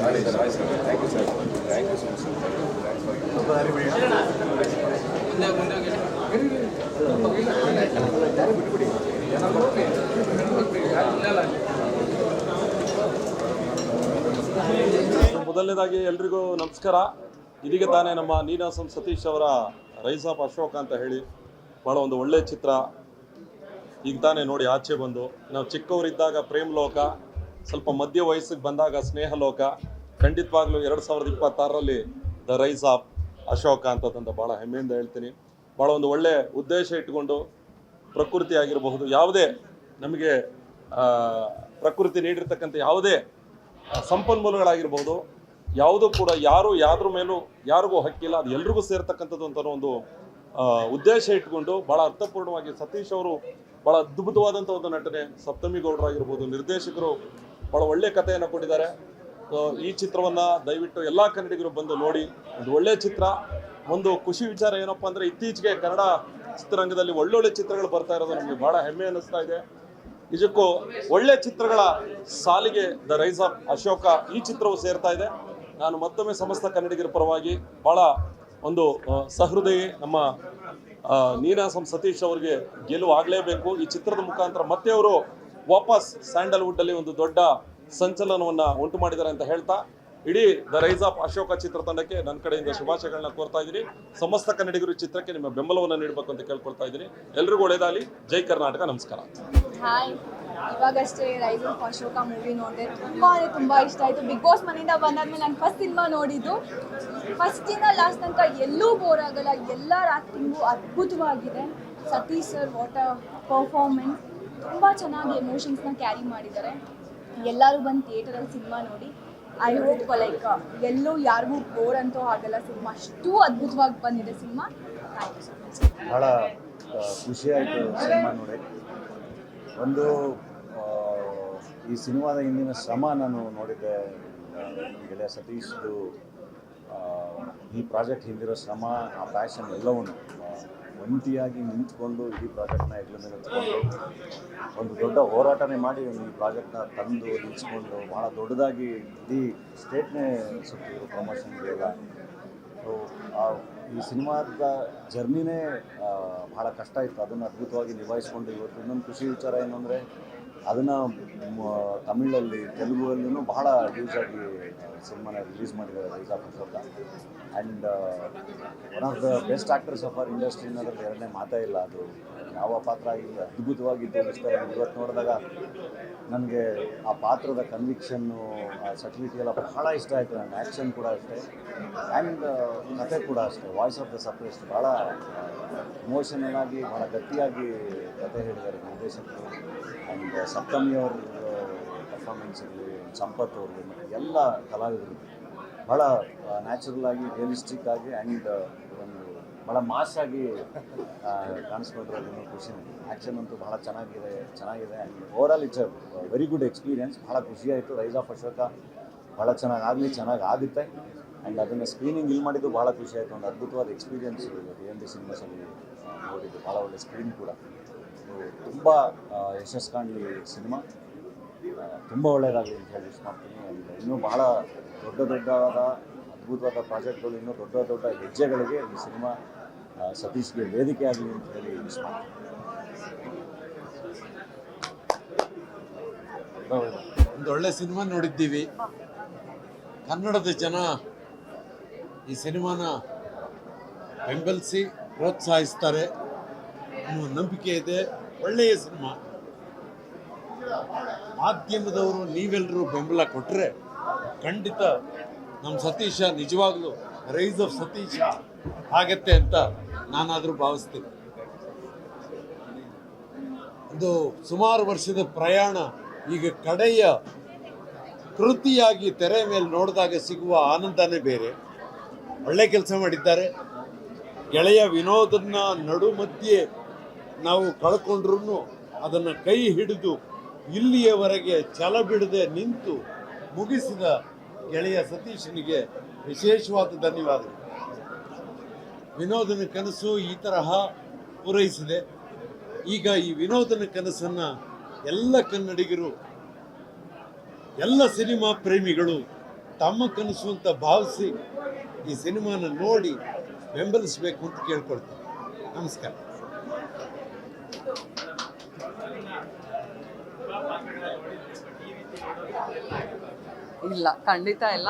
Thank you sir, thank you so much ಮೊದಲನೇದಾಗಿ ಎಲ್ರಿಗೂ ನಮಸ್ಕಾರ. ಇದೀಗ ತಾನೇ ನಮ್ಮ ನೀನಾಸಂ ಸತೀಶ್ ಅವರ ರೈಸ್ ಆಫ್ ಅಶೋಕ ಅಂತ ಹೇಳಿ ಭಾಳ ಒಂದು ಒಳ್ಳೆಯ ಚಿತ್ರ ಈಗ ತಾನೇ ನೋಡಿ ಆಚೆ ಬಂದು, ನಾವು ಚಿಕ್ಕವರಿದ್ದಾಗ ಪ್ರೇಮ್ ಲೋಕ, ಸ್ವಲ್ಪ ಮಧ್ಯ ವಯಸ್ಸಿಗೆ ಬಂದಾಗ ಸ್ನೇಹ ಲೋಕ, ಖಂಡಿತವಾಗ್ಲೂ 2026ರಲ್ಲಿ ದ ರೈಸ್ ಆಫ್ ಅಶೋಕ ಅಂತದಂತ ಭಾಳ ಹೆಮ್ಮೆಯಿಂದ ಹೇಳ್ತೀನಿ. ಭಾಳ ಒಂದು ಒಳ್ಳೆ ಉದ್ದೇಶ ಇಟ್ಕೊಂಡು ಪ್ರಕೃತಿ ಆಗಿರಬಹುದು, ಯಾವುದೇ ನಮಗೆ ಪ್ರಕೃತಿ ನೀಡಿರ್ತಕ್ಕಂಥ ಯಾವುದೇ ಸಂಪನ್ಮೂಲಗಳಾಗಿರ್ಬೋದು, ಯಾವುದೂ ಕೂಡ ಯಾದ್ರ ಮೇಲೂ ಯಾರಿಗೂ ಹಕ್ಕಿಲ್ಲ, ಅದು ಎಲ್ರಿಗೂ ಸೇರ್ತಕ್ಕಂಥದ್ದು ಅಂತ ಒಂದು ಉದ್ದೇಶ ಇಟ್ಕೊಂಡು ಭಾಳ ಅರ್ಥಪೂರ್ಣವಾಗಿ ಸತೀಶ್ ಅವರು ಭಾಳ ಅದ್ಭುತವಾದಂಥ ಒಂದು ನಟನೆ, ಸಪ್ತಮಿ ಗೌಡರಾಗಿರ್ಬೋದು ನಿರ್ದೇಶಕರು ಭಾಳ ಒಳ್ಳೆಯ ಕಥೆಯನ್ನು ಕೊಟ್ಟಿದ್ದಾರೆ. ಈ ಚಿತ್ರವನ್ನು ದಯವಿಟ್ಟು ಎಲ್ಲ ಕನ್ನಡಿಗರು ಬಂದು ನೋಡಿ. ಒಂದು ಒಳ್ಳೆಯ ಚಿತ್ರ. ಒಂದು ಖುಷಿ ವಿಚಾರ ಏನಪ್ಪ ಅಂದರೆ, ಇತ್ತೀಚೆಗೆ ಕನ್ನಡ ಚಿತ್ರರಂಗದಲ್ಲಿ ಒಳ್ಳೊಳ್ಳೆ ಚಿತ್ರಗಳು ಬರ್ತಾ ಇರೋದು ನಮಗೆ ಭಾಳ ಹೆಮ್ಮೆ ಅನ್ನಿಸ್ತಾ ಇದೆ. ನಿಜಕ್ಕೂ ಒಳ್ಳೆ ಚಿತ್ರಗಳ ಸಾಲಿಗೆ ದ ರೈಸ್ ಆಫ್ ಅಶೋಕ ಈ ಚಿತ್ರವು ಸೇರ್ತಾ ಇದೆ. ನಾನು ಮತ್ತೊಮ್ಮೆ ಸಮಸ್ತ ಕನ್ನಡಿಗರ ಪರವಾಗಿ ಭಾಳ ಒಂದು ಸಹೃದಯಿ ನಮ್ಮ ನೀನಾಸಂ ಸತೀಶ್ ಅವರಿಗೆ ಗೆಲುವು ಆಗಲೇಬೇಕು. ಈ ಚಿತ್ರದ ಮುಖಾಂತರ ಮತ್ತೆ ಅವರು ವಾಪಸ್ ಸ್ಯಾಂಡಲ್ವುಡ್ಡಲ್ಲಿ ಒಂದು ದೊಡ್ಡ ಸಂಚಲನವನ್ನು ಉಂಟು ಮಾಡಿದ್ದಾರೆ ಅಂತ ಹೇಳ್ತಾ, ಇಡೀ ದ ರೈಸ್ ಆಫ್ ಅಶೋಕ ಚಿತ್ರತಂಡಕ್ಕೆ ನನ್ನ ಕಡೆಯಿಂದ ಶುಭಾಶಯಗಳನ್ನ ಕೋರ್ತಾ ಇದ್ದೀನಿ. ಸಮಸ್ತ ಕನ್ನಡಿಗರು ಚಿತ್ರಕ್ಕೆ ನಿಮ್ಮ ಬೆಂಬಲವನ್ನು ನೀಡಬೇಕು ಅಂತ ಕೇಳ್ಕೊಳ್ತಾ ಇದ್ದೀನಿ. ಎಲ್ರಿಗೂ ಒಳ್ಳೆಯದಾಗಲಿ. ಜೈ ಕರ್ನಾಟಕ. ನಮಸ್ಕಾರ. ಹಾಯ್, ಇವಾಗಷ್ಟೇ ರೈಸ್ ಆಫ್ ಅಶೋಕ ಮೂವಿ ನೋಡಿದೆ. ತುಂಬ ಇಷ್ಟ ಆಯಿತು. ಬಿಗ್ ಬಾಸ್ ಮನೆಯಿಂದ ಬಂದಾದ್ಮೇಲೆ ನಾನು ಫಸ್ಟ್ ಸಿನಿಮಾ ನೋಡಿದ್ದು. ಫಸ್ಟಿಂದ ಲಾಸ್ಟ್ ತನಕ ಎಲ್ಲೂ ಬೋರ್ ಆಗಲ್ಲ. ಎಲ್ಲರ ಆ್ಯಕ್ಟಿಂಗು ಅದ್ಭುತವಾಗಿದೆ. Satish sir what a performance. ತುಂಬ ಚೆನ್ನಾಗಿ ಎಮೋಷನ್ಸ್ನ ಕ್ಯಾರಿ ಮಾಡಿದ್ದಾರೆ. ಎಲ್ಲರೂ ಬಂದು ಥಿಯೇಟರಲ್ಲಿ ಸಿನಿಮಾ ನೋಡಿ. ಐ ಹೋಪ್ ಲೈಕ್ ಎಲ್ಲೂ ಯಾರಿಗೂ ಬೋರ್ ಅಂತೂ ಆಗಲ್ಲ. ಸಿನಿಮಾ ಅಷ್ಟು ಅದ್ಭುತವಾಗಿ ಬಂದಿದೆ cinema. Thank you so much. ಭಾಳ ಖುಷಿಯಾಯಿತು ಸಿನಿಮಾ ನೋಡಿ. ಒಂದು ಈ ಸಿನಿಮಾದ ಹಿಂದಿನ ಶ್ರಮ ನಾನು ನೋಡಿದ್ದೆ. ಗೆಳೆಯ ಸತೀಶ್ದು ಈ ಪ್ರಾಜೆಕ್ಟ್ ಹಿಂದಿರೋ ಶ್ರಮ, ಆ ಪ್ಯಾಷನ್ ಎಲ್ಲವನ್ನು ಒಂಟಿಯಾಗಿ ನಿಂತ್ಕೊಂಡು ಇಡೀ ಪ್ರಾಜೆಕ್ಟ್ನ ಹೆಗ್ಲ ಮೇಲೆ ನಿಂತ್ಕೊಂಡು ಒಂದು ದೊಡ್ಡ ಹೋರಾಟನೇ ಮಾಡಿ ಈ ಪ್ರಾಜೆಕ್ಟ್ನ ತಂದು ನಿಲ್ಲಿಸ್ಕೊಂಡು ಭಾಳ ದೊಡ್ಡದಾಗಿ ಇಡೀ ಸ್ಟೇಟ್ನೇ ಸುತ್ತಿದ್ರು ಪ್ರಮೋಷನ್ಗೆಲ್ಲ. ಸೊ ಈ ಸಿನಿಮಾದ ಜರ್ನಿನೇ ಭಾಳ ಕಷ್ಟ ಇತ್ತು. ಅದನ್ನು ಅದ್ಭುತವಾಗಿ ನಿಭಾಯಿಸ್ಕೊಂಡು ಇವತ್ತು ಇನ್ನೊಂದು ಖುಷಿ ವಿಚಾರ ಏನು ಅಂದರೆ, ಅದನ್ನು ತಮಿಳಲ್ಲಿ ತೆಲುಗುವಲ್ಲೂ ಬಹಳ ಯೂಸಾಗಿ ಸಿನಿಮಾನ ರಿಲೀಸ್ ಮಾಡಿದ್ದಾರೆ rice of Ashoka. And one of the best actors of our industry ಅನ್ನೋದ್ರಲ್ಲಿ ಎರಡನೇ ಮಾತೇ ಇಲ್ಲ. ಅದು ಯಾವ ಪಾತ್ರ ಇಲ್ಲಿ ಅದ್ಭುತವಾಗಿ ತೋರಿಸ್ತಾರೆ. ಇವತ್ತು ನೋಡಿದಾಗ ನನಗೆ ಆ ಪಾತ್ರದ ಕನ್ವಿಕ್ಷನ್ನು, ಆ ಸಟಿಲಿಟಿ ಎಲ್ಲ ಬಹಳ ಇಷ್ಟ ಆಯಿತು. ಆ್ಯಂಡ್ ಆ್ಯಕ್ಷನ್ ಕೂಡ ಅಷ್ಟೇ, ಆ್ಯಂಡ್ ಕಥೆ ಕೂಡ ಅಷ್ಟೇ. ವಾಯ್ಸ್ ಆಫ್ ದ ಸಪ್ರೆಸ್ಟ್ ಭಾಳ ಇಮೋಷನಲ್ ಆಗಿ ಭಾಳ ಗಟ್ಟಿಯಾಗಿ ಕಥೆ ಹೇಳಿದ್ದಾರೆ ನಿರ್ದೇಶಕರು. ಆ್ಯಂಡ್ ಸಪ್ತಮಿಯವ್ರ ಪರ್ಫಾರ್ಮೆನ್ಸ್ ಇರಲಿ, ಸಂಪತ್ ಅವ್ರಿಗೆ, ಮತ್ತು ಎಲ್ಲ ಕಲಾವಿದರು ಭಾಳ ನ್ಯಾಚುರಲ್ ಆಗಿ, ರಿಯಲಿಸ್ಟಿಕ್ ಆಗಿ, ಆ್ಯಂಡ್ ಒಂದು ಭಾಳ ಮಾಸ್ ಆಗಿ ಕಾಣಿಸ್ಕೊಂಡಿರೋದು ಖುಷಿನೇ. ಆ್ಯಕ್ಷನ್ ಅಂತೂ ಭಾಳ ಚೆನ್ನಾಗಿದೆ. And overall it's a very good experience. ಭಾಳ ಖುಷಿಯಾಯಿತು. ರೈಸ್ ಆಫ್ ಅಶೋಕ ಭಾಳ ಚೆನ್ನಾಗಿ ಆಗುತ್ತೆ. ಆ್ಯಂಡ್ ಅದನ್ನು ಸ್ಕ್ರೀನಿಂಗ್ ಇಲ್ಲಿ ಮಾಡಿದ್ದು ಭಾಳ ಖುಷಿಯಾಯಿತು. ಒಂದು ಅದ್ಭುತವಾದ ಎಕ್ಸ್ಪೀರಿಯನ್ಸ್ DND ಸಿನಿಮಾಸಲ್ಲಿ ನೋಡಿದ್ದು. ಭಾಳ ಒಳ್ಳೆ ಸ್ಕ್ರೀನ್ ಕೂಡ. ತುಂಬ ಯಶಸ್ಸು ಕಾಣಲಿ ಸಿನಿಮಾ. ತುಂಬ ಒಳ್ಳೆಯದಾಗಲಿ ಅಂತ ಹೇಳಿ ವಿಶ್ ಮಾಡ್ತೀನಿ. ಆ್ಯಂಡ್ ಇನ್ನೂ ಭಾಳ ದೊಡ್ಡವಾದ ಅದ್ಭುತವಾದ ಪ್ರಾಜೆಕ್ಟ್ಗಳು, ಇನ್ನೂ ದೊಡ್ಡ ಹೆಜ್ಜೆಗಳಿಗೆ ಈ ಸಿನಿಮಾ ಸತೀಶ್ಗೆ ವೇದಿಕೆ ಆಗಲಿ ಅಂತ ಹೇಳಿ ವಿಶ್ ಮಾಡ್ತೀನಿ. ಒಂದು ಒಳ್ಳೆ ಸಿನಿಮಾ ನೋಡಿದ್ದೀವಿ. ಕನ್ನಡದ ಜನ ಈ ಸಿನಿಮಾನ ಬೆಂಬಲಿಸಿ ಪ್ರೋತ್ಸಾಹಿಸ್ತಾರೆ ಅನ್ನೋ ನಂಬಿಕೆ ಇದೆ. ಒಳ್ಳೆಯ ಸಿನಿಮಾ. ಮಾಧ್ಯಮದವರು ನೀವೆಲ್ಲರೂ ಬೆಂಬಲ ಕೊಟ್ಟರೆ ಖಂಡಿತ ನಮ್ಮ ಸತೀಶ ನಿಜವಾಗ್ಲೂ ರೈಸ್ ಆಫ್ ಸತೀಶ ಆಗತ್ತೆ ಅಂತ ನಾನಾದರೂ ಭಾವಿಸ್ತೀನಿ. ಒಂದು ಸುಮಾರು ವರ್ಷದ ಪ್ರಯಾಣ ಈಗ ಕಡೆಯ ಕೃತಿಯಾಗಿ ತೆರೆ ಮೇಲೆ ನೋಡಿದಾಗ ಸಿಗುವ ಆನಂದನೇ ಬೇರೆ. ಒಳ್ಳೆ ಕೆಲಸ ಮಾಡಿದ್ದಾರೆ. ಗೆಳೆಯ ವಿನೋದನ್ನ ನಡು ಮಧ್ಯೆ ನಾವು ಕಳ್ಕೊಂಡ್ರೂ ಅದನ್ನು ಕೈ ಹಿಡಿದು ಇಲ್ಲಿಯವರೆಗೆ ಛಲ ಬಿಡದೆ ನಿಂತು ಮುಗಿಸಿದ ಗೆಳೆಯ ಸತೀಶನಿಗೆ ವಿಶೇಷವಾದ ಧನ್ಯವಾದಗಳು. ವಿನೋದನ ಕನಸು ಈ ತರಹ ಪೂರೈಸಿದೆ. ಈಗ ಈ ವಿನೋದನ ಕನಸನ್ನು ಎಲ್ಲ ಕನ್ನಡಿಗರು, ಎಲ್ಲ ಸಿನಿಮಾ ಪ್ರೇಮಿಗಳು ತಮ್ಮ ಕನಸು ಅಂತ ಭಾವಿಸಿ ಈ ಸಿನಿಮಾನ ನೋಡಿ ಬೆಂಬಲಿಸಬೇಕು ಅಂತ ಕೇಳ್ಕೊಳ್ತೀನಿ. ನಮಸ್ಕಾರ. ಇಲ್ಲ, ಖಂಡಿತ ಇಲ್ಲ.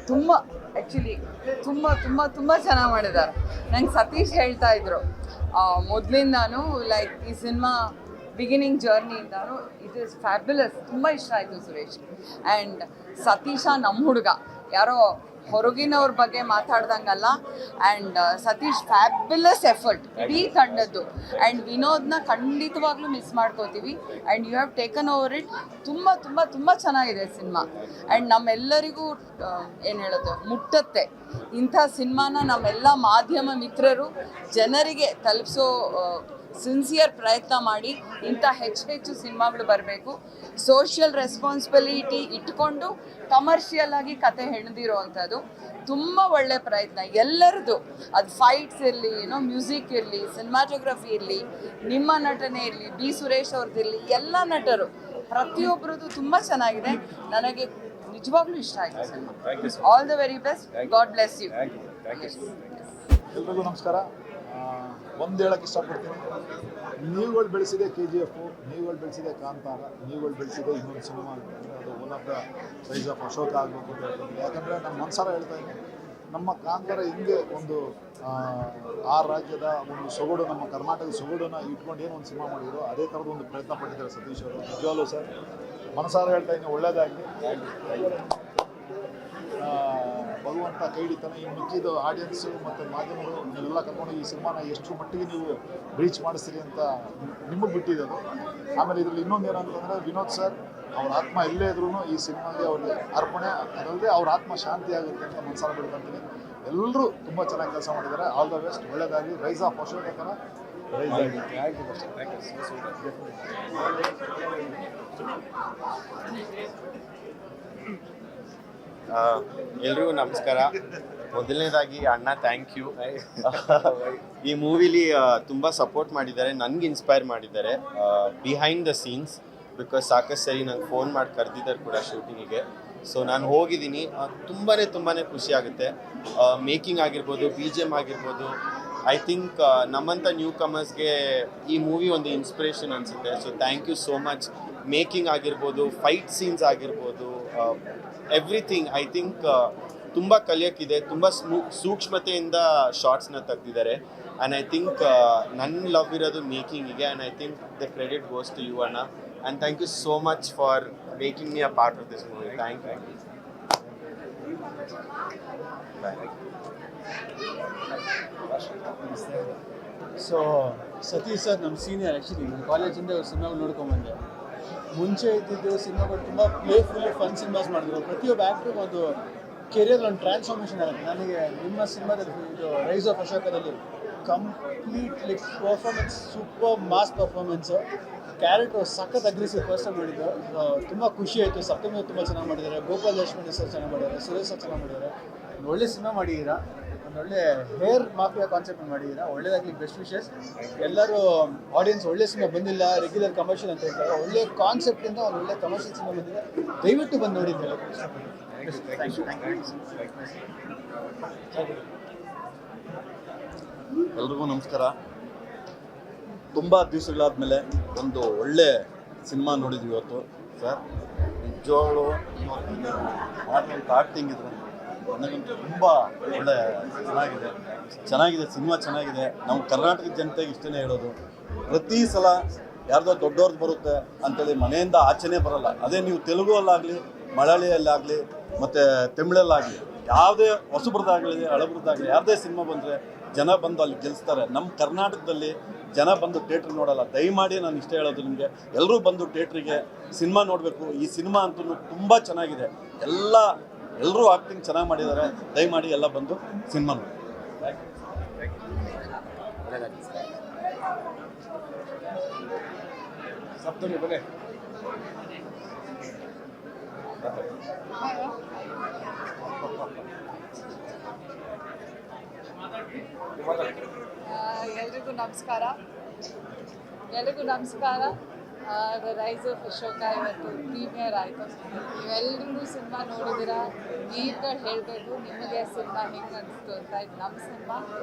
ತುಂಬ ಆ್ಯಕ್ಚುಲಿ ತುಂಬ ಚೆನ್ನಾಗಿ ಮಾಡಿದ್ದಾರೆ. ನಂಗೆ ಸತೀಶ್ ಹೇಳ್ತಾ ಇದ್ರು ಮೊದಲಿಂದಾನು, ಲೈಕ್ ಈ ಸಿನಿಮಾ ಬಿಗಿನಿಂಗ್ ಜರ್ನಿಯಿಂದಾನು ಇಟ್ ಈಸ್ ಫ್ಯಾಬ್ಯುಲಸ್. ತುಂಬ ಇಷ್ಟ ಆಯಿತು ಸುರೇಶ್. ಆ್ಯಂಡ್ ಸತೀಶ ನಮ್ಮ ಹುಡುಗ, ಯಾರೋ ಹೊರಗಿನವ್ರ ಬಗ್ಗೆ ಮಾತಾಡ್ದಂಗಲ್ಲ. ಆ್ಯಂಡ್ ಸತೀಶ್ ಫ್ಯಾಬ್ಯುಲಸ್ ಎಫರ್ಟ್ ಇಡೀ ತಂಡದ್ದು. ಆ್ಯಂಡ್ ವಿನೋದ್ನ ಖಂಡಿತವಾಗ್ಲೂ ಮಿಸ್ ಮಾಡ್ಕೋತೀವಿ. And you have taken over it. ತುಂಬ ಚೆನ್ನಾಗಿದೆ ಸಿನಿಮಾ. ಆ್ಯಂಡ್ ನಮ್ಮೆಲ್ಲರಿಗೂ ಏನು ಹೇಳೋದು, ಮುಟ್ಟತ್ತೆ. ಇಂಥ ಸಿನಿಮಾನ ನಮ್ಮೆಲ್ಲ ಮಾಧ್ಯಮ ಮಿತ್ರರು ಜನರಿಗೆ ತಲುಪಿಸೋ ಸಿನ್ಸಿಯರ್ ಪ್ರಯತ್ನ ಮಾಡಿ ಇಂಥ ಹೆಚ್ಚು ಸಿನಿಮಾಗಳು ಬರಬೇಕು. ಸೋಷಿಯಲ್ ರೆಸ್ಪಾನ್ಸಿಬಿಲಿಟಿ ಇಟ್ಕೊಂಡು ಕಮರ್ಷಿಯಲ್ ಆಗಿ ಕತೆ ಹೆಣೆದಿರೋ ಅಂಥದ್ದು ತುಂಬ ಒಳ್ಳೆ ಪ್ರಯತ್ನ ಎಲ್ಲರದು. ಅದು ಫೈಟ್ಸ್ ಇರಲಿ, ಮ್ಯೂಸಿಕ್ ಇರಲಿ, ಸಿನಿಮಾಟೋಗ್ರಫಿ ಇರಲಿ, ನಿಮ್ಮ ನಟನೆ ಇರಲಿ, ಬಿ ಸುರೇಶ್ ಅವ್ರದ್ದಿರಲಿ, ಎಲ್ಲ ನಟರು ಪ್ರತಿಯೊಬ್ಬರದ್ದು ತುಂಬ ಚೆನ್ನಾಗಿದೆ. ನನಗೆ ನಿಜವಾಗ್ಲೂ ಇಷ್ಟ ಆಯಿತು cinema. All the very best. God bless you. ಎಲ್ರಿಗೂ ನಮಸ್ಕಾರ. ಒಂದು ಹೇಳಕ್ಕೆ ಇಷ್ಟಪಡ್ತೀನಿ, ನೀವುಗಳು ಬೆಳೆಸಿದೆ KGF, ನೀವುಗಳು ಬೆಳೆಸಿದೆ ಕಾಂತಾರ, ನೀವುಗಳು ಬೆಳೆಸಿದೆ ಇನ್ನೊಂದು ಸಿನಿಮಾ ಅಂತಂದರೆ ಅದು one of the Rise of Ashoka ಆಗಬೇಕು ಅಂತ ಹೇಳ್ತೀನಿ. ಯಾಕಂದರೆ ನಾನು ಮನಸಾರ ಹೇಳ್ತಾ ಇದ್ದೀನಿ, ನಮ್ಮ ಕಾಂತಾರ ಹಿಂಗೆ ಒಂದು ಆ ರಾಜ್ಯದ ಒಂದು ಸೊಗಡು, ನಮ್ಮ ಕರ್ನಾಟಕದ ಸೊಗಡನ್ನು ಇಟ್ಕೊಂಡು ಏನು ಒಂದು ಸಿನಿಮಾ ಮಾಡಿದ್ರು, ಅದೇ ಥರದ ಒಂದು ಪ್ರಯತ್ನ ಪಟ್ಟಿದ್ದಾರೆ ಸತೀಶ್ ಅವರು. ನಿಜವಾಗ್ಲೂ ಸರ್ ಮನಸಾರ ಹೇಳ್ತಾ ಇದ್ದೀನಿ, ಒಳ್ಳೆಯದಾಗಲಿ. ಭಗವಂತ ಕೈ ಹಿಡಿತಾನೆ. ಈ ಮಿಕ್ಕಿದ ಆಡಿಯನ್ಸು ಮತ್ತು ಮಾಧ್ಯಮಗಳು ನೀವೆಲ್ಲ ಕರ್ಕೊಂಡು ಈ ಸಿನಿಮಾನ ಎಷ್ಟು ಮಟ್ಟಿಗೆ ನೀವು ರೀಚ್ ಮಾಡಿಸ್ತೀರಿ ಅಂತ ನಿಮಗೆ ಬಿಟ್ಟಿದ್ದು. ಆಮೇಲೆ ಇದರಲ್ಲಿ ಇನ್ನೊಂದು ಏನಂತಂದರೆ, ವಿನೋದ್ ಸರ್ ಅವ್ರ ಆತ್ಮ ಎಲ್ಲೇ ಇದ್ರೂ ಈ ಸಿನಿಮಾಗೆ ಅವ್ರಿಗೆ ಅರ್ಪಣೆ, ಅದಲ್ಲದೆ ಅವ್ರ ಆತ್ಮ ಶಾಂತಿ ಆಗುತ್ತೆ ಅಂತ ಮನಸಾರ ಬಿಡ್ಕೊಂತೀನಿ. ಎಲ್ಲರೂ ತುಂಬ ಚೆನ್ನಾಗಿ ಕೆಲಸ ಮಾಡಿದ್ದಾರೆ. ಆಲ್ ದ ಬೆಸ್ಟ್, ಒಳ್ಳೆಯದಾಗಲಿ. ರೈಸ್ ಆಫ್ ಅಶೋಕ ಥರ ರೈಸ್ ಆಗಿ. ಎಲ್ರಿಗೂ ನಮಸ್ಕಾರ. ಮೊದಲನೇದಾಗಿ ಅಣ್ಣ ಥ್ಯಾಂಕ್ ಯು. ಈ ಮೂವಿಲಿ ತುಂಬ ಸಪೋರ್ಟ್ ಮಾಡಿದ್ದಾರೆ, ನನಗೆ ಇನ್ಸ್ಪೈರ್ ಮಾಡಿದ್ದಾರೆ ಬಿಹೈಂಡ್ ದ ಸೀನ್ಸ್. ಬಿಕಾಸ್ ಸಾಕಷ್ಟು ಸರಿ ನಂಗೆ ಫೋನ್ ಮಾಡಿ ಕರೆದಿದ್ದಾರೆ ಕೂಡ ಶೂಟಿಂಗಿಗೆ. ಸೊ ನಾನು ಹೋಗಿದ್ದೀನಿ. ತುಂಬಾ ಖುಷಿ ಆಗುತ್ತೆ. ಮೇಕಿಂಗ್ ಆಗಿರ್ಬೋದು, BGM ಆಗಿರ್ಬೋದು. ಐ ಥಿಂಕ್ ನಮ್ಮಂಥ ನ್ಯೂ ಕಮರ್ಸ್ಗೆ ಈ ಮೂವಿ ಒಂದು ಇನ್ಸ್ಪಿರೇಷನ್ ಅನಿಸುತ್ತೆ. So thank you so much. Making ಆಗಿರ್ಬೋದು, ಫೈಟ್ ಸೀನ್ಸ್ ಆಗಿರ್ಬೋದು, ಎವ್ರಿಥಿಂಗ್ ಐ ಥಿಂಕ್ ತುಂಬ ಕಲಿಯೋಕ್ಕಿದೆ. ತುಂಬ ಸೂಕ್ಷ್ಮತೆಯಿಂದ ಶಾರ್ಟ್ಸ್ನ ತೆಗ್ದಿದ್ದಾರೆ. ಆ್ಯಂಡ್ ಐ ಥಿಂಕ್ ನನ್ನ ಲವ್ ಇರೋದು ಮೇಕಿಂಗಿಗೆ. And I think the credit goes to you ಅಣ್ಣ. And thank you so much for making me a part of this movie. Thank you. So Satish sir ನಮ್ಮ ಸೀನಿಯರ್. ಆ್ಯಕ್ಚುಲಿ ನನ್ನ ಕಾಲೇಜಿಂದ ಸಿನಿಮಾಗಳು ನೋಡ್ಕೊಂಬಂದೆ. ಮುಂಚೆ ಇದ್ದಿದ್ದು ಸಿನಿಮಾಗಳು ತುಂಬ ಪ್ಲೇಫುಲ್ ಫನ್ ಸಿನಿಮಾಸ್ ಮಾಡಿದ್ರು. ಪ್ರತಿಯೊಬ್ಬ ಆ್ಯಕ್ಟ್ರಿಗೂ ಒಂದು ಕೆರಿಯರ್ ಒಂದು ಟ್ರಾನ್ಸ್ಫಾರ್ಮೇಷನ್ ಆಗುತ್ತೆ. ನನಗೆ ನಿಮ್ಮ ಸಿನಿಮಾದಲ್ಲಿ ಇದು ರೈಸ್ ಆಫ್ ಅಶೋಕದಲ್ಲಿ complete like performance, super mass performance. Character ಸಖತ್ ಅಗ್ರೆಸಿವ್ ಪರ್ಸನ್ ಮಾಡಿದ್ದು. ತುಂಬ ಖುಷಿ ಆಯಿತು. ಸಪ್ತಮಿ ತುಂಬ ಚೆನ್ನಾಗಿ ಮಾಡಿದ್ದಾರೆ. ಗೋಪಾಲ್ ಲಕ್ಷ್ಮಣ್ ಸರ್ ಚೆನ್ನಾಗಿ ಮಾಡಿದ್ದಾರೆ. ಸುರೇಶ್ ಸರ್ ಚೆನ್ನಾಗಿ ಮಾಡಿದ್ದಾರೆ. ಒಂದು ಒಳ್ಳೆ ಸಿನಿಮಾ ಮಾಡಿದ್ದೀರಾ. ಒಳ್ಳೆ ಹೇರ್ ಮಾಫಿಯಾ ಕಾನ್ಸೆಪ್ಟ್ ಮಾಡಿದ್ದೀರಾ. ಒಳ್ಳೆಯದಾಗಲಿ, ಬೆಸ್ಟ್ ವಿಶಸ್. ಎಲ್ಲರೂ ಆಡಿಯನ್ಸ್ ಒಳ್ಳೆ ಸಿನಿಮಾ ಬಂದಿಲ್ಲ, ರೆಗ್ಯುಲರ್ ಕಮರ್ಷಿಯಲ್ ಅಂತ ಹೇಳ್ತಾರೆ. ಒಳ್ಳೆ ಕಾನ್ಸೆಪ್ಟಿಂದ ಒಂದು ಒಳ್ಳೆ ಕಮರ್ಷಿಯಲ್ ಸಿನಿಮಾ ಬಂದಿದೆ. ದಯವಿಟ್ಟು ಬಂದು ನೋಡಿ ಅಂತ ಹೇಳಕ್ಕೆ ಇಷ್ಟಪಡ್ತೀನಿ. ಎಲ್ರಿಗೂ ನಮಸ್ಕಾರ. ತುಂಬ ದಿವಸಗಳಾದಮೇಲೆ ಒಂದು ಒಳ್ಳೆ ಸಿನಿಮಾ ನೋಡಿದ್ವಿ ಇವತ್ತು ಸರ್. ನಿಜವಾಗ್ಲೂ ಮಾಡುವಂಥ ಆ್ಯಕ್ಟಿಂಗ್ ಇದ್ರೆ ನನಗಂತೂ ತುಂಬ ಒಳ್ಳೆ ಚೆನ್ನಾಗಿದೆ ಸಿನಿಮಾ ಚೆನ್ನಾಗಿದೆ. ನಾವು ಕರ್ನಾಟಕದ ಜನತೆಗೆ ಇಷ್ಟೇ ಹೇಳೋದು, ಪ್ರತಿ ಸಲ ಯಾರ್ದೋ ದೊಡ್ಡವ್ರದ್ದು ಬರುತ್ತೆ ಅಂತೇಳಿ ಮನೆಯಿಂದ ಆಚೆನೇ ಬರೋಲ್ಲ. ಅದೇ ನೀವು ತೆಲುಗುವಲ್ಲಾಗಲಿ, ಮಲಯಾಳಿಯಲ್ಲಾಗಲಿ ಮತ್ತು ತಮಿಳಲ್ಲಾಗಲಿ, ಯಾವುದೇ ಹೊಸಬ್ರದ್ದಾಗಲಿ ಹಳಬ್ರದ್ದಾಗಲಿ ಯಾವುದೇ ಸಿನಿಮಾ ಬಂದರೆ ಜನ ಬಂದು ಅಲ್ಲಿ ಗೆಲ್ಲಿಸ್ತಾರೆ. ನಮ್ಮ ಕರ್ನಾಟಕದಲ್ಲಿ ಜನ ಬಂದು ಥಿಯೇಟ್ರ್ ನೋಡಲ್ಲ. ದಯಮಾಡಿ ನಾನು ಇಷ್ಟ ಹೇಳೋದು ನಿಮಗೆ, ಎಲ್ಲರೂ ಬಂದು ಥಿಯೇಟ್ರಿಗೆ ಸಿನಿಮಾ ನೋಡಬೇಕು. ಈ ಸಿನಿಮಾ ಅಂತೂ ತುಂಬ ಚೆನ್ನಾಗಿದೆ. ಎಲ್ಲರೂ ಆ್ಯಕ್ಟಿಂಗ್ ಚೆನ್ನಾಗಿ ಮಾಡಿದ್ದಾರೆ. ದಯಮಾಡಿ ಎಲ್ಲ ಬಂದು ಸಿನಿಮಾ ನೋಡಿ. ಸಪ್ತಮಿ ಬನ್ನಿ. ಎಲ್ರಿಗೂ ನಮಸ್ಕಾರ. ದ ರೈಸ್ ಆಫ್ ಅಶೋಕ ಇವತ್ತು ಪ್ರೀಮಿಯರ್ ಆಯಿತು. ನೀವೆಲ್ಲರೂ ಸಿನಿಮಾ ನೋಡಿದ್ದೀರಾ, ನೀವುಗಳು ಹೇಳಬೇಕು ನಿಮಗೆ ಸಿನಿಮಾ ಹೆಂಗೆ ಅನಿಸ್ತು ಅಂತ. ಇದು ನಮ್ಮ ಸಿನಿಮಾ,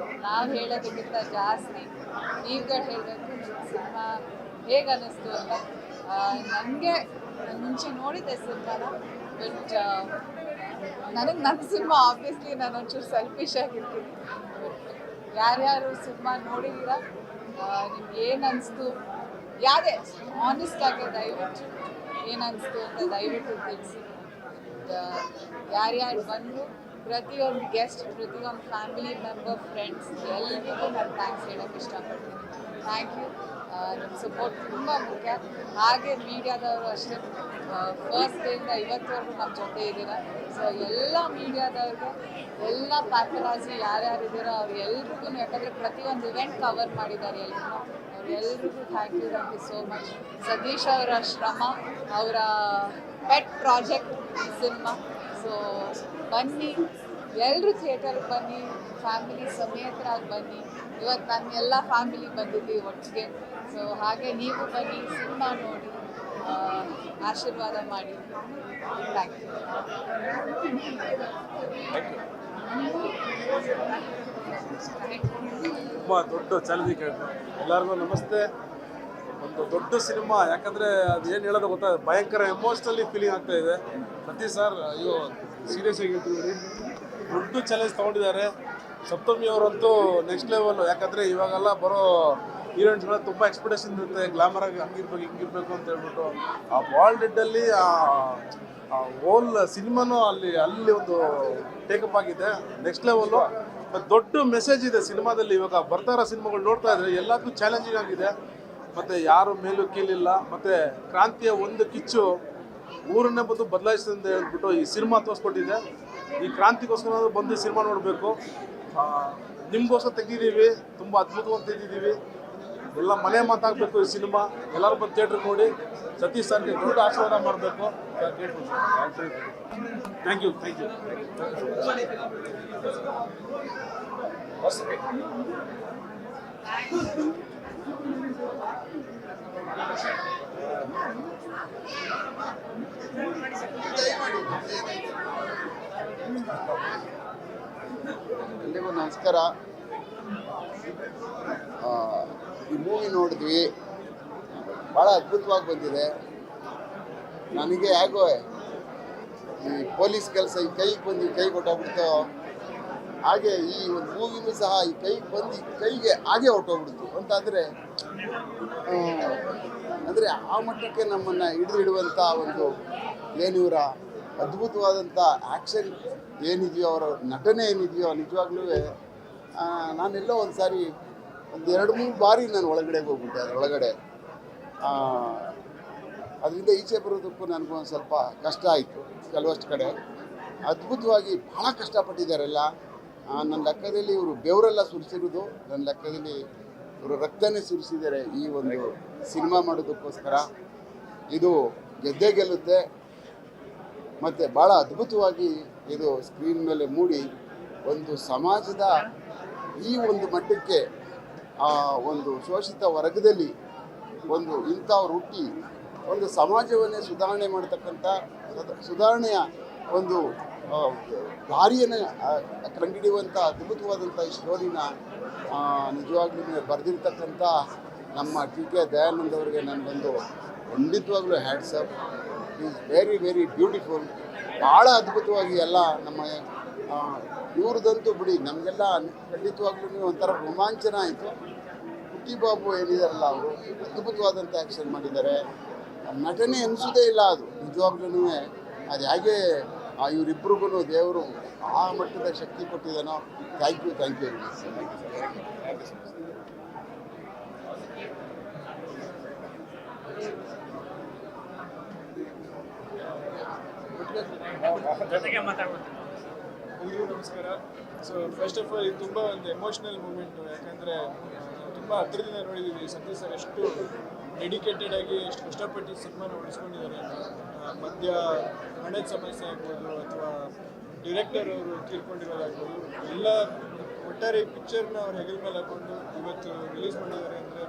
ನಾವು ಹೇಳೋದಕ್ಕಿಂತ ಜಾಸ್ತಿ ನೀವುಗಳು ಹೇಳಬೇಕು ನಿಮ್ಮ ಸಿನಿಮಾ ಹೇಗೆ ಅನ್ನಿಸ್ತು ಅಂತ. ನನಗೆ ಮುಂಚೆ ನೋಡಿದ್ದೆ ಸಿನಿಮಾನ, ಬಟ್ ನನಗೆ ನನ್ನ ಸಿನಿಮಾ ಆಬ್ವಿಯಸ್ಲಿ ನಾನು ಒಂಚೂರು ಸೆಲ್ಫಿಶ್ ಆಗಿರ್ತೀನಿ. ಬಟ್ ಯಾರ್ಯಾರು ಸಿನಿಮಾ ನೋಡಿದ್ದೀರಾ, ನಿಮ್ಗೆ ಏನು ಅನಿಸ್ತು, ಯಾವುದೇ ಆನೆಸ್ಟ್ ಆಗಿ ದಯವಿಟ್ಟು ಏನು ಅನಿಸ್ತು ಅಂತ ದಯವಿಟ್ಟು ತಿಳಿಸಿ. ಯಾರ್ಯಾರು ಬಂದು ಪ್ರತಿಯೊಂದು ಗೆಸ್ಟ್, ಪ್ರತಿಯೊಂದು ಫ್ಯಾಮಿಲಿ ಮೆಂಬರ್, ಫ್ರೆಂಡ್ಸ್ ಎಲ್ರಿಗೂ ನಾನು ಥ್ಯಾಂಕ್ಸ್ ಹೇಳೋಕ್ಕೆ ಇಷ್ಟಪಡ್ತೀನಿ. Thank you. ನಿಮ್ಮ ಸಪೋರ್ಟ್ ತುಂಬ ಮುಖ್ಯ. ಹಾಗೆ ಮೀಡಿಯಾದವರು ಅಷ್ಟೇ, ಫಸ್ಟ್ ಡೇಯಿಂದ ಇವತ್ತವರೆಗೂ ನಮ್ಮ ಜೊತೆ ಇದ್ದೀರಾ. ಸೊ ಎಲ್ಲ ಮೀಡಿಯಾದವ್ರಿಗೆ, ಎಲ್ಲ ಪ್ಯಾಪರಾಜಿ ಯಾರ್ಯಾರು ಇದ್ದೀರೋ ಅವ್ರಿಗೆಲ್ರಿಗೂ, ಯಾಕಂದರೆ ಪ್ರತಿಯೊಂದು ಇವೆಂಟ್ ಕವರ್ ಮಾಡಿದ್ದಾರೆ ಎಲ್ಲರೂ, ಅವ್ರೆಲ್ರಿಗೂ thank you so much. Satish ಅವರ ಶ್ರಮ, ಅವರ ಪೆಟ್ ಪ್ರಾಜೆಕ್ಟ್ ಸಿನಿಮಾ. ಸೊ ಬನ್ನಿ, ಎಲ್ಲರೂ ಥಿಯೇಟರ್ಗೆ ಬನ್ನಿ, ಫ್ಯಾಮಿಲಿ ಸಮೇತರಾಗಿ ಬನ್ನಿ. ಇವತ್ತು ನನ್ನ ಎಲ್ಲ ಫ್ಯಾಮಿಲಿ ಬಂದಿದ್ದೀವಿ ಒಟ್ಟಿಗೆ. ಸೊ ಹಾಗೆ ನೀವು ಬನ್ನಿ, ಸಿನಿಮಾ ನೋಡಿ, ಆಶೀರ್ವಾದ ಮಾಡಿ. Thank you. ತುಂಬ ದೊಡ್ಡ ಚಾಲೆಂಜಿಂಗ್ ಎಲ್ಲರಿಗೂ ನಮಸ್ತೆ. ಒಂದು ದೊಡ್ಡ ಸಿನಿಮಾ, ಯಾಕಂದರೆ ಅದು ಏನು ಹೇಳೋದು ಗೊತ್ತಾ, ಭಯಂಕರ ಎಮೋಷ್ನಲಿ ಫೀಲಿಂಗ್ ಆಗ್ತಾ ಇದೆ. ಸತೀಶ್ ಸರ್ ಅಯ್ಯೋ ಸೀರಿಯಸ್ ಆಗಿ ಹೇಳ್ತಿದ್ದೀವಿ, ದೊಡ್ಡ ಚಾಲೆಂಜ್ ತೊಗೊಂಡಿದ್ದಾರೆ. ಸಪ್ತಮಿ ಅವರಂತೂ ನೆಕ್ಸ್ಟ್ ಲೆವೆಲ್. ಯಾಕಂದರೆ ಇವಾಗೆಲ್ಲ ಬರೋ ಹೀರೋಯಿನ್ಸ್ಗಳ ತುಂಬ ಎಕ್ಸ್ಪೆಕ್ಟೇಷನ್ ಇರುತ್ತೆ, ಗ್ಲಾಮರಾಗಿ ಹಂಗಿರ್ಬೇಕು ಹಿಂಗಿರ್ಬೇಕು ಅಂತ ಹೇಳ್ಬಿಟ್ಟು. ಆ ಬಾಲ್ಡೆಡ್ಡಲ್ಲಿ ಹೋಲ್ ಸಿನಿಮಾನು ಅಲ್ಲಿ ಒಂದು ಟೇಕಪ್ ಆಗಿದೆ, ನೆಕ್ಸ್ಟ್ ಲೆವೆಲ್ಲು. ಮತ್ತು ದೊಡ್ಡ ಮೆಸೇಜ್ ಇದೆ ಸಿನಿಮಾದಲ್ಲಿ. ಇವಾಗ ಬರ್ತಾ ಇರೋ ಸಿನಿಮಾಗಳು ನೋಡ್ತಾ ಇದ್ರೆ ಎಲ್ಲದಕ್ಕೂ ಚಾಲೆಂಜಿಂಗ್ ಆಗಿದೆ. ಮತ್ತು ಯಾರು ಮೇಲೂ ಕೀಲಿಲ್ಲ. ಮತ್ತು ಕ್ರಾಂತಿಯ ಒಂದು ಕಿಚ್ಚು ಊರನ್ನೇ ಬಂದು ಬದಲಾಯಿಸಿದೆ ಅಂತ ಹೇಳ್ಬಿಟ್ಟು ಈ ಸಿನಿಮಾ ತೋರಿಸ್ಕೊಟ್ಟಿದೆ. ಈ ಕ್ರಾಂತಿಗೋಸ್ಕರ ಬಂದು ಸಿನಿಮಾ ನೋಡಬೇಕು. ನಿಮಗೋಸ್ಕರ ತೆಗಿದ್ದೀವಿ, ತುಂಬ ಅದ್ಭುತವಾಗಿ ತೆಗೆದಿದ್ದೀವಿ. ಎಲ್ಲ ಮನೆ ಮಾತಾಗಬೇಕು ಈ ಸಿನಿಮಾ. ಎಲ್ಲರೂ ಬಂದು ಥಿಯೇಟ್ರಿಗೆ ನೋಡಿ ಸತೀಶ್ ಸರ್ಗೆ ದೊಡ್ಡ ಆಶೀರ್ವಾದ ಮಾಡಬೇಕು. Thank you. ಎಲ್ರಿಗೂ ನಮಸ್ಕಾರ. ಈ ಮೂವಿ ನೋಡಿದ್ವಿ, ಭಾಳ ಅದ್ಭುತವಾಗಿ ಬಂದಿದೆ. ನನಗೆ ಹೇಗೋ ಈ ಪೊಲೀಸ್ ಕೆಲಸ ಈ ಕೈಗೆ ಹೊಟ್ಟೋಗ್ಬಿಡ್ತು, ಹಾಗೆ ಈ ಒಂದು ಮೂವಿನೂ ಸಹ ಈ ಕೈಗೆ ಬಂದು ಕೈಗೆ ಹಾಗೆ ಹೊಟ್ಟೋಗ್ಬಿಡ್ತು ಅಂತಂದರೆ, ಅಂದರೆ ಆ ಮಟ್ಟಕ್ಕೆ ನಮ್ಮನ್ನು ಹಿಡಿದಿಡುವಂಥ ಒಂದು ಏನಿವರ ಅದ್ಭುತವಾದಂಥ ಆ್ಯಕ್ಷನ್ ಏನಿದೆಯೋ, ಅವರ ನಟನೆ ಏನಿದೆಯೋ, ನಿಜವಾಗ್ಲೂ ನಾನೆಲ್ಲೋ ಒಂದು ಸಾರಿ ಒಂದು 2-3 ಬಾರಿ ನಾನು ಒಳಗಡೆ ಹೋಗ್ಬಿಟ್ಟೆ. ಅದರೊಳಗಡೆ ಅದರಿಂದ ಈಚೆ ಬರೋದಕ್ಕೂ ನನಗೂ ಒಂದು ಸ್ವಲ್ಪ ಕಷ್ಟ ಆಯಿತು. ಕೆಲವಷ್ಟು ಕಡೆ ಅದ್ಭುತವಾಗಿ ಭಾಳ ಕಷ್ಟಪಟ್ಟಿದ್ದಾರೆಲ್ಲ. ನನ್ನ ಲೆಕ್ಕದಲ್ಲಿ ಇವರು ಬೆವರೆಲ್ಲ ಸುರಿಸಿರೋದು, ನನ್ನ ಲೆಕ್ಕದಲ್ಲಿ ಇವರು ರಕ್ತನೇ ಸುರಿಸಿದ್ದಾರೆ ಈ ಒಂದು ಸಿನಿಮಾ ಮಾಡೋದಕ್ಕೋಸ್ಕರ. ಇದು ಗೆದ್ದೇ ಗೆಲ್ಲುತ್ತೆ. ಮತ್ತು ಭಾಳ ಅದ್ಭುತವಾಗಿ ಇದು ಸ್ಕ್ರೀನ್ ಮೇಲೆ ಮೂಡಿ ಒಂದು ಸಮಾಜದ ಈ ಒಂದು ಮಟ್ಟಕ್ಕೆ, ಒಂದು ಶೋಷಿತ ವರ್ಗದಲ್ಲಿ ಒಂದು ಇಂಥವ್ರು ಹುಟ್ಟಿ ಒಂದು ಸಮಾಜವನ್ನೇ ಸುಧಾರಣೆ ಮಾಡ್ತಕ್ಕಂಥ, ಸುಧಾರಣೆಯ ಒಂದು ದಾರಿಯನ್ನು ಕಂಡುಹಿಡಿಯುವಂಥ ಅದ್ಭುತವಾದಂಥ ಈ ಸ್ಟೋರಿನ ನಿಜವಾಗ್ಲೂ ಬರೆದಿರ್ತಕ್ಕಂಥ ನಮ್ಮ ಟಿ.ಕೆ. ದಯಾನಂದ್ ಅವರಿಗೆ ನನಗೊಂದು ಖಂಡಿತವಾಗ್ಲೂ hats up. Is very very beautiful. ಭಾಳ ಅದ್ಭುತವಾಗಿ ಎಲ್ಲ ನಮ್ಮ ಇವ್ರದಂತೂ ಬಿಡಿ, ನಮಗೆಲ್ಲ ಖಂಡಿತವಾಗ್ಲೂ ಒಂಥರ ರೋಮಾಂಚನ ಆಯಿತು. ಪುಟ್ಟಿ ಬಾಬು ಏನಿದಾರಲ್ಲ, ಅವರು ಅದ್ಭುತವಾದಂಥ ಆ್ಯಕ್ಷನ್ ಮಾಡಿದ್ದಾರೆ. ನಟನೆ ಅನಿಸೋದೇ ಇಲ್ಲ ಅದು ನಿಜವಾಗ್ಲೂ. ಅದು ಹೇಗೆ ಇವರಿಬ್ಬರಿಗೂ ದೇವರು ಆ ಮಟ್ಟದ ಶಕ್ತಿ ಕೊಟ್ಟಿದ್ದಾನೋ. Thank you. ಎಲ್ರಿಗೂ ನಮಸ್ಕಾರ. ಸೊ ಫಸ್ಟ್ ಆಫ್ ಆಲ್ ಇದು ತುಂಬ ಒಂದು ಎಮೋಷ್ನಲ್ ಮೂಮೆಂಟು. ಯಾಕಂದರೆ ತುಂಬ ಹತ್ತಿರದಿಂದ ನೋಡಿದ್ದೀವಿ ಸತೀಶ್ ಸರ್ ಎಷ್ಟು ಡೆಡಿಕೇಟೆಡ್ ಆಗಿ ಎಷ್ಟು ಕಷ್ಟಪಟ್ಟು ಸಿನಿಮಾನ ಉಳಿಸ್ಕೊಂಡಿದ್ದಾರೆ ಅಂತ. ಮಧ್ಯ ಹಣದ ಸಮಸ್ಯೆ ಆಗ್ಬೋದು, ಅಥವಾ ಡಿರೆಕ್ಟರ್ ಅವರು ತೀರ್ಕೊಂಡಿರೋದಾಗ್ಬೋದು, ಎಲ್ಲ ಒಟ್ಟಾರೆ ಪಿಕ್ಚರ್ನ ಅವ್ರ ಹೆಗಲ ಮೇಲೆ ಹಾಕೊಂಡು ಇವತ್ತು ರಿಲೀಸ್ ಮಾಡಿದ್ದಾರೆ ಅಂದರೆ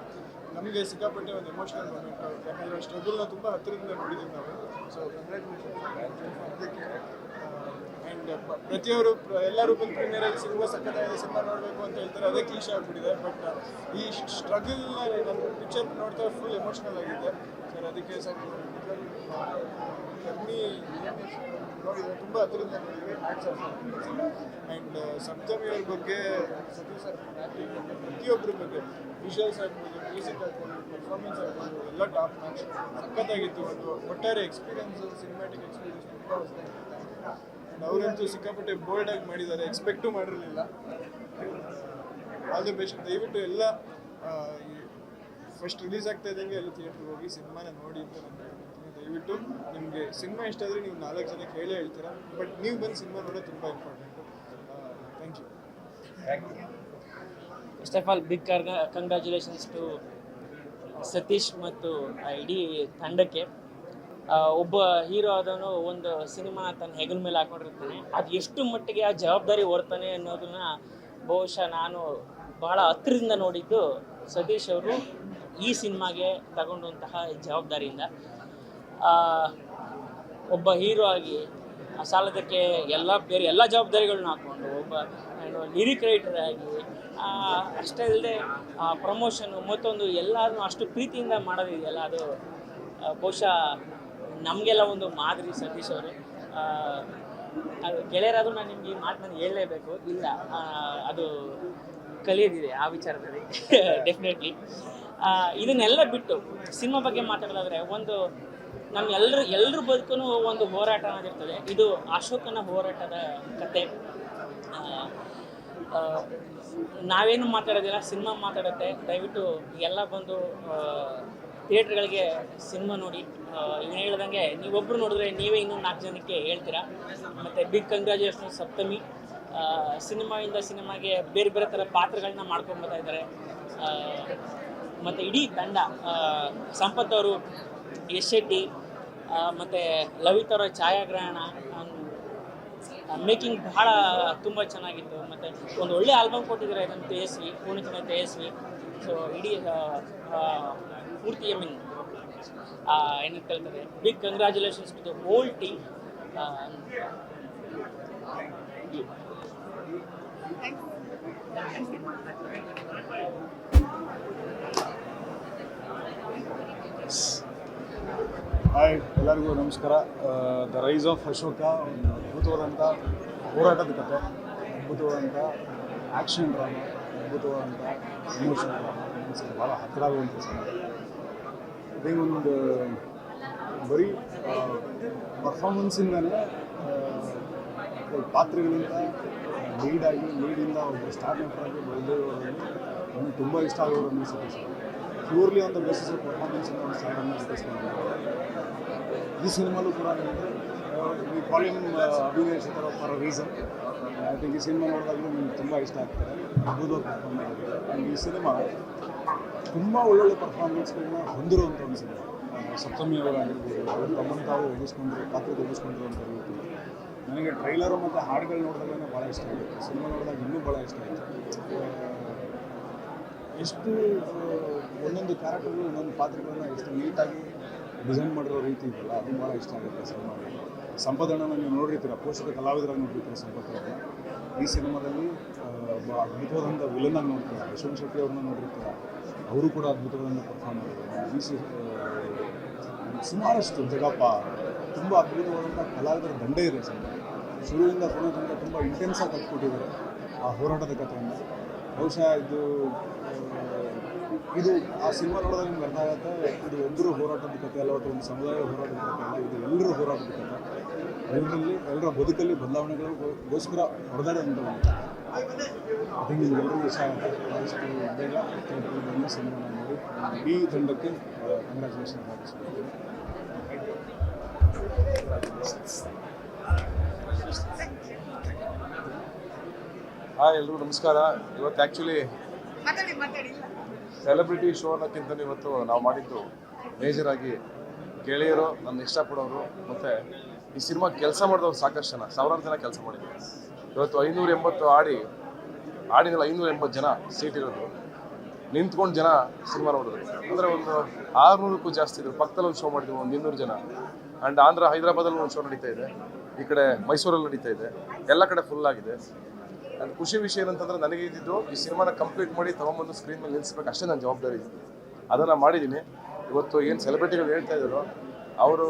ನಮಗೆ ಸಿಕ್ಕಾಪಟ್ಟೆ ಒಂದು ಎಮೋಷನಲ್ ಮೂಮೆಂಟು, ಯಾಕಂದರೆ ಸ್ಟ್ರಗಲ್ನ ತುಂಬ ಹತ್ತಿರದಿಂದ ನೋಡಿದ್ದೀವಿ ನಾವು. ಸೊ ಆ್ಯಂಡ್ ಪ್ರತಿಯೊಬ್ಬರು ಎಲ್ಲರೂ ಬಂದು ಪ್ರೀಮಿಯರಲ್ಲಿ ಸಿನಿಮಾ ಸಕ್ಕತ್ತಾಗಿದೆ, ಸಿನಿಮಾ ನೋಡಬೇಕು ಅಂತ ಹೇಳ್ತಾರೆ, ಅದೇ ಕ್ಲೀಶೆ ಆಗಿಬಿಟ್ಟಿದೆ. ಬಟ್ ಈ ಸ್ಟ್ರಗಲ್ನ ನನ್ನ ಪಿಕ್ಚರ್ ನೋಡ್ತಾ ಫುಲ್ ಎಮೋಷನಲ್ ಆಗಿದೆ ಸರ್. ಅದಕ್ಕೆ ಸರ್ ಜರ್ನಿ ನೋಡಿದರೆ ತುಂಬ ಹತ್ತಿರದಿಂದ ನೋಡಿದ್ವಿ. ಆ್ಯಂಡ್ ಸಪ್ತಮಿ ಅವ್ರ ಬಗ್ಗೆ, ಸತೀಶ್ ಸರ್ ಆ್ಯಕ್ಟಿಂಗ್ ಬಗ್ಗೆ, ಪ್ರತಿಯೊಬ್ಬರ ಬಗ್ಗೆ, ವಿಷುವಲ್ಸ್ ಆಗ್ಬೋದು, ಮ್ಯೂಸಿಕ್ ಆಗ್ಬೋದು, ಪರ್ಫಾರ್ಮೆನ್ಸ್ ಆಗ್ಬೋದು, ಎಲ್ಲ ಟಾಪ್ ಮ್ಯಾಚ್ ಸಖತ್ತಾಗಿತ್ತು. ಒಂದು ಒಟ್ಟಾರೆ ಎಕ್ಸ್ಪೀರಿಯನ್ಸು, ಸಿನಿಮ್ಯಾಟಿಕ್ ಎಕ್ಸ್ಪೀರಿಯನ್ಸ್ ತುಂಬ ಹೊಸದಾಗಿತ್ತು. ಆ್ಯಂಡ್ ಅವರಂತೂ ಸಿಕ್ಕಾಪಟ್ಟೆ ಬೋಲ್ಡಾಗಿ ಮಾಡಿದ್ದಾರೆ, ಎಕ್ಸ್ಪೆಕ್ಟು ಮಾಡಿರಲಿಲ್ಲ. All the best. ದಯವಿಟ್ಟು ಎಲ್ಲ ಫಸ್ಟ್ ರಿಲೀಸ್ ಆಗ್ತಾ ಇದ್ದಂಗೆ ಎಲ್ಲ ಥಿಯೇಟ್ರಿಗೆ ಹೋಗಿ ಸಿನಿಮಾನ ನೋಡಿ ಅಂತ ನಾನು ಹೇಳ್ತೀನಿ. ದಯವಿಟ್ಟು ನಿಮಗೆ ಸಿನಿಮಾ ಇಷ್ಟ ಆದರೆ ನೀವು 4 ಜನಕ್ಕೆ ಹೇಳೇ ಹೇಳ್ತೀರಾ, ಬಟ್ ನೀವು ಬಂದು ಸಿನಿಮಾ ನೋಡೋದು ತುಂಬ important. Thank you. First of all big congratulations to Satish ಮತ್ತು ಇಡೀ ತಂಡಕ್ಕೆ. ಒಬ್ಬ ಹೀರೋ ಆದವನು ಒಂದು ಸಿನಿಮಾ ತನ್ನ ಹೆಗಲ ಮೇಲೆ ಹಾಕೊಂಡಿರ್ತಾನೆ, ಅದು ಎಷ್ಟು ಮಟ್ಟಿಗೆ ಆ ಜವಾಬ್ದಾರಿ ಹೊರ್ತಾನೆ ಅನ್ನೋದನ್ನ ಬಹುಶಃ ನಾನು ಬಹಳ ಹತ್ತಿರದಿಂದ ನೋಡಿದ್ದು ಸತೀಶ್ ಅವರು ಈ ಸಿನಿಮಾಗೆ ತಗೊಂಡಂತಹ ಜವಾಬ್ದಾರಿಯಿಂದ. ಒಬ್ಬ ಹೀರೋ ಆಗಿ ಸಾಲದಕ್ಕೆ ಬೇರೆ ಎಲ್ಲ ಜವಾಬ್ದಾರಿಗಳನ್ನ ಹಾಕ್ಕೊಂಡು ಒಬ್ಬ ಲಿರಿಕ್ ರೈಟರ್ ಆಗಿ ಅಷ್ಟೇ ಇಲ್ಲದೆ ಪ್ರಮೋಷನು ಮತ್ತೊಂದು ಎಲ್ಲರೂ ಅಷ್ಟು ಪ್ರೀತಿಯಿಂದ ಮಾಡೋದಿದೆಯಲ್ಲ, ಅದು ಬಹುಶಃ ನಮಗೆಲ್ಲ ಒಂದು ಮಾದರಿ ಸತೀಶ್ ಅವರು. ಅದು ಗೆಳೆಯರಾದರೂ ನಾನು ನಿಮ್ಗೆ ಈ ಮಾತು ನಾನು ಹೇಳಲೇಬೇಕು, ಇಲ್ಲ ಅದು ಕಲಿಯೋದಿದೆ ಆ ವಿಚಾರದಲ್ಲಿ ಡೆಫಿನೆಟ್ಲಿ. ಇದನ್ನೆಲ್ಲ ಬಿಟ್ಟು ಸಿನಿಮಾ ಬಗ್ಗೆ ಮಾತಾಡೋದಾದರೆ, ಒಂದು ನಮ್ಮ ಎಲ್ಲರ ಬದುಕೂ ಒಂದು ಹೋರಾಟ ಅನ್ನೋದಿರ್ತದೆ. ಇದು ಅಶೋಕನ ಹೋರಾಟದ ಕತೆ. ನಾವೇನು ಮಾತಾಡೋದಿಲ್ಲ, ಸಿನಿಮಾ ಮಾತಾಡುತ್ತೆ. ದಯವಿಟ್ಟು ಎಲ್ಲ ಬಂದು ಥಿಯೇಟ್ರ್ಗಳಿಗೆ ಸಿನಿಮಾ ನೋಡಿ. ಇವನು ಹೇಳ್ದಂಗೆ ನೀವೊಬ್ಬರು ನೋಡಿದ್ರೆ ನೀವೇ ಇನ್ನೂ 4 ಜನಕ್ಕೆ ಹೇಳ್ತೀರಾ. ಮತ್ತು ಬಿಗ್ ಕಂಗ್ರ್ಯಾಚುಲೇಷನ್ ಸಪ್ತಮಿ. ಸಿನಿಮಾಯಿಂದ ಸಿನಿಮಾಗೆ ಬೇರೆ ಬೇರೆ ಥರ ಪಾತ್ರಗಳನ್ನ ಮಾಡ್ಕೊಂಡ್ಬರ್ತಾ ಇದ್ದಾರೆ. ಮತ್ತು ಇಡೀ ತಂಡ, ಸಂಪತ್ ಅವರು, ಯಶ್ ಶೆಟ್ಟಿ, ಮತ್ತು ಲವಿತ್ ಅವರ ಛಾಯಾಗ್ರಹಣ, ಮೇಕಿಂಗ್ ಬಹಳ ತುಂಬ ಚೆನ್ನಾಗಿತ್ತು. ಮತ್ತು ಒಂದು ಒಳ್ಳೆ ಆಲ್ಬಮ್ ಕೊಟ್ಟಿದ್ದಾರೆ ಅದನ್ನು ತೇಜಸ್ವಿ, ಪೂರ್ಣಿಚನ ತೇಜಸ್ವಿ. ಸೊ ಇಡೀ ಪೂರ್ತಿ ಏನಂತ ಹೇಳ್ತಾರೆ, big congratulations to the whole team. Hi, ಎಲ್ಲರಿಗೂ ನಮಸ್ಕಾರ. ದ ರೈಸ್ ಆಫ್ ಅಶೋಕ ಒಂದು ಅದ್ಭುತವಾದಂಥ ಹೋರಾಟದ ಕಥೆ, ಅದ್ಭುತವಾದಂಥ ಆ್ಯಕ್ಷನ್ ಡ್ರಾಮಾ, ಅದ್ಭುತವಾದಂಥ ಎಮೋಷನ್ ಡ್ರಾಮಾ. ಮನಸ್ಸಿಗೆ ಭಾಳ ಹತ್ತಿರ ಆಗುವಂಥ ಸಿನಿಮಾ. ಅದೇ ಒಂದು ಬರೀ ಪರ್ಫಾರ್ಮೆನ್ಸಿಂದಲೇ ಪಾತ್ರಗಳಿಂದ ಲೀಡಿಂದ ಒಬ್ಬ ಸ್ಟಾರ್ ನಟರಾಗಿ ಬೆಳೆದಿರೋದ್ರಲ್ಲಿ ನನಗೆ ತುಂಬ ಇಷ್ಟ ಆಗೋರು ಅನಿಸುತ್ತೆ sir. Purely on the basis of ಪರ್ಫಾರ್ಮೆನ್ಸಿಂದ ಒಂದು ಸ್ಟಾರನ್ನು ಗಿಟ್ಟಿಸ್ಕೊಂಡಿದ್ದಾರೆ. ಈ ಸಿನಿಮಾಲೂ ಕೂಡ ಈ ಕಾಲಿಮ್ ಅಭಿನಯಿಸಿದ್ದಾರೆ for a reason. I think ಈ ಸಿನಿಮಾ ನೋಡಿದಾಗಲೂ ನಿಮ್ಗೆ ತುಂಬ ಇಷ್ಟ ಆಗ್ತಾರೆ. ಅದ್ಭುತವಾಗಿ ಪರ್ಫಾರ್ಮ್ ಮಾಡಿದ್ದಾರೆ. ಆ್ಯಂಡ್ ಈ ಸಿನಿಮಾ ತುಂಬ ಒಳ್ಳೊಳ್ಳೆ ಪರ್ಫಾರ್ಮೆನ್ಸ್ಗಳನ್ನ ಹೊಂದಿರುವಂಥ ಒಂದು ಸಿನಿಮಾ. ಸಪ್ತಮಿಯವರಾಗಿರ್ಬೋದು, ಅವರು ತಮ್ಮನ್ನು ತಾವು ಎದುರಿಸ್ಕೊಂಡಿರುವಂಥ ರೀತಿ. ನನಗೆ ಟ್ರೈಲರು ಮತ್ತು ಹಾಡುಗಳು ನೋಡಿದಾಗಲೇ ಭಾಳ ಇಷ್ಟ ಆಯಿತು. ಸಿನಿಮಾ ನೋಡಿದಾಗ ಇನ್ನೂ ಭಾಳ ಇಷ್ಟ ಆಯಿತು. ಎಷ್ಟು ಒಂದೊಂದು ಕ್ಯಾರೆಕ್ಟರ್ಗಳು, ಒಂದೊಂದು ಪಾತ್ರಗಳನ್ನ ಎಷ್ಟು ನೀಟಾಗಿ ಡಿಸೈನ್ ಮಾಡಿರೋ ರೀತಿ ಇದೆಯಲ್ಲ, ಅದು ಭಾಳ ಇಷ್ಟ ಆಗುತ್ತೆ ಸಿನಿಮಾಗೆ. ಸಂಪದಣ್ಣನ ನೀವು ನೋಡಿರ್ತೀರ, ಪೋಷಕ ಕಲಾವಿದರಾಗಿ ನೋಡಿರ್ತೀರ ಸಂಪತ್ತವ್ರನ್ನ. ಈ ಸಿನಿಮಾದಲ್ಲಿ ಅದ್ಭುತವಾದಂಥ ವಿಲನ್ನಾಗಿ ನೋಡ್ತೀರ. ಯಶವಂತ್ ಶೆಟ್ಟಿ ಅವ್ರನ್ನ ನೋಡಿರ್ತೀರ, ಅವರು ಕೂಡ ಅದ್ಭುತವಾದಂಥ ಪರ್ಫಾರ್ಮ್ ಮಾಡಿದ್ದಾರೆ. ಸುಮಾರಷ್ಟು ಜಗಪ್ಪ, ತುಂಬ ಅದ್ಭುತವಾದಂಥ ಕಲಾವಿದರ ದಂಡೆ ಇದೆ ಸಿನಿಮಾ. ಶುರುವಿಂದ ಕೊನೆ ತನಕ ತುಂಬ ಇಂಟೆನ್ಸಾಗಿ ಕಟ್ಕೊಟ್ಟಿದ್ದಾರೆ ಆ ಹೋರಾಟದ ಕಥೆಯನ್ನು. ಬಹುಶಃ ಇದು ಆ ಸಿನಿಮಾ ನೋಡಿದಾಗ ನಿಮ್ಗೆ ಅರ್ಥ ಆಗುತ್ತೆ, ಇದು ಒಬ್ಬರು ಹೋರಾಟದ ಕಥೆ ಅಲ್ಲ, ಅಥವಾ ಒಂದು ಸಮುದಾಯ ಹೋರಾಟದ ಕಥೆ ಅಲ್ಲ, ಇದು ಎಲ್ಲರ ಹೋರಾಟದ ಕಥೆ. ಎಲ್ಲರ ಬದುಕಲ್ಲಿ ಬದಲಾವಣೆಗಳಿಗೋಸ್ಕರ ಹೊಡೆದಾಡುವಂಥ ಒಂದು. ಅದು ನಿಮ್ಗೆಲ್ಲರಿಗೂ ಇಷ್ಟ ಆಗುತ್ತೆ. ಆದಷ್ಟು ಬೇಗ ಥಿಯೇಟ್ರಲ್ಲಿ ಸಿನಿಮಾನ ನೋಡಿ ಇಡೀ ತಂಡಕ್ಕೆ ಕಂಗ್ರ್ಯಾಚುಲೇಷನ್ ಮಾಡಿಸ್ಕೊಳ್ತೀನಿ. ಹಾಯ್, ಎಲ್ರಿಗೂ ನಮಸ್ಕಾರ. ಇವತ್ತು ಆ್ಯಕ್ಚುಲಿ ಸೆಲೆಬ್ರಿಟಿ ಶೋ ಅನ್ನೋಕ್ಕಿಂತ ಇವತ್ತು ನಾವು ಮಾಡಿದ್ದು ಮೇಜರಾಗಿ ಗೆಳೆಯರು, ನನ್ನ ಇಷ್ಟಪಡೋರು, ಮತ್ತು ಈ ಸಿನಿಮಾ ಕೆಲಸ ಮಾಡಿದವ್ರು ಸಾಕಷ್ಟು ಜನ, ಸಾವಿರಾರು ಜನ ಕೆಲಸ ಮಾಡಿದ್ದಾರೆ. ಇವತ್ತು 580 ಹಾಡಿನಲ್ಲಿ 580 ಜನ ಸೀಟ್ ಇರೋದು. ನಿಂತ್ಕೊಂಡು ಜನ ಸಿನಿಮಾ ನೋಡಿದ್ರು. ಅಂದರೆ ಒಂದು 600ಕ್ಕೂ ಜಾಸ್ತಿ ಇದ್ರು. ಪಕ್ಕದಲ್ಲಿ ಒಂದು ಶೋ ಮಾಡಿದ್ವಿ, ಒಂದು 200 ಜನ. ಆ್ಯಂಡ್ ಆಂಧ್ರ ಹೈದರಾಬಾದಲ್ಲಿ ಒಂದು ಶೋ ನಡೀತಾ ಇದೆ, ಈ ಕಡೆ ಮೈಸೂರಲ್ಲಿ ನಡೀತಾ ಇದೆ, ಎಲ್ಲ ಕಡೆ ಫುಲ್ ಆಗಿದೆ. ಆ್ಯಂಡ್ ಖುಷಿ ವಿಷಯ ಏನಂತಂದರೆ ನನಗೆ ಇದ್ದಿದ್ದು ಈ ಸಿನಿಮಾನ ಕಂಪ್ಲೀಟ್ ಮಾಡಿ ತೊಗೊಂಬಂದು ಸ್ಕ್ರೀನ್ ಮೇಲೆ ನಿಲ್ಲಿಸ್ಬೇಕು, ಅಷ್ಟೇ ನನ್ನ ಜವಾಬ್ದಾರಿ ಇತ್ತು. ಅದನ್ನು ಮಾಡಿದ್ದೀನಿ. ಇವತ್ತು ಏನು ಸೆಲೆಬ್ರಿಟಿಗಳು ಹೇಳ್ತಾ ಇದ್ದಾರೋ ಅವ್ರ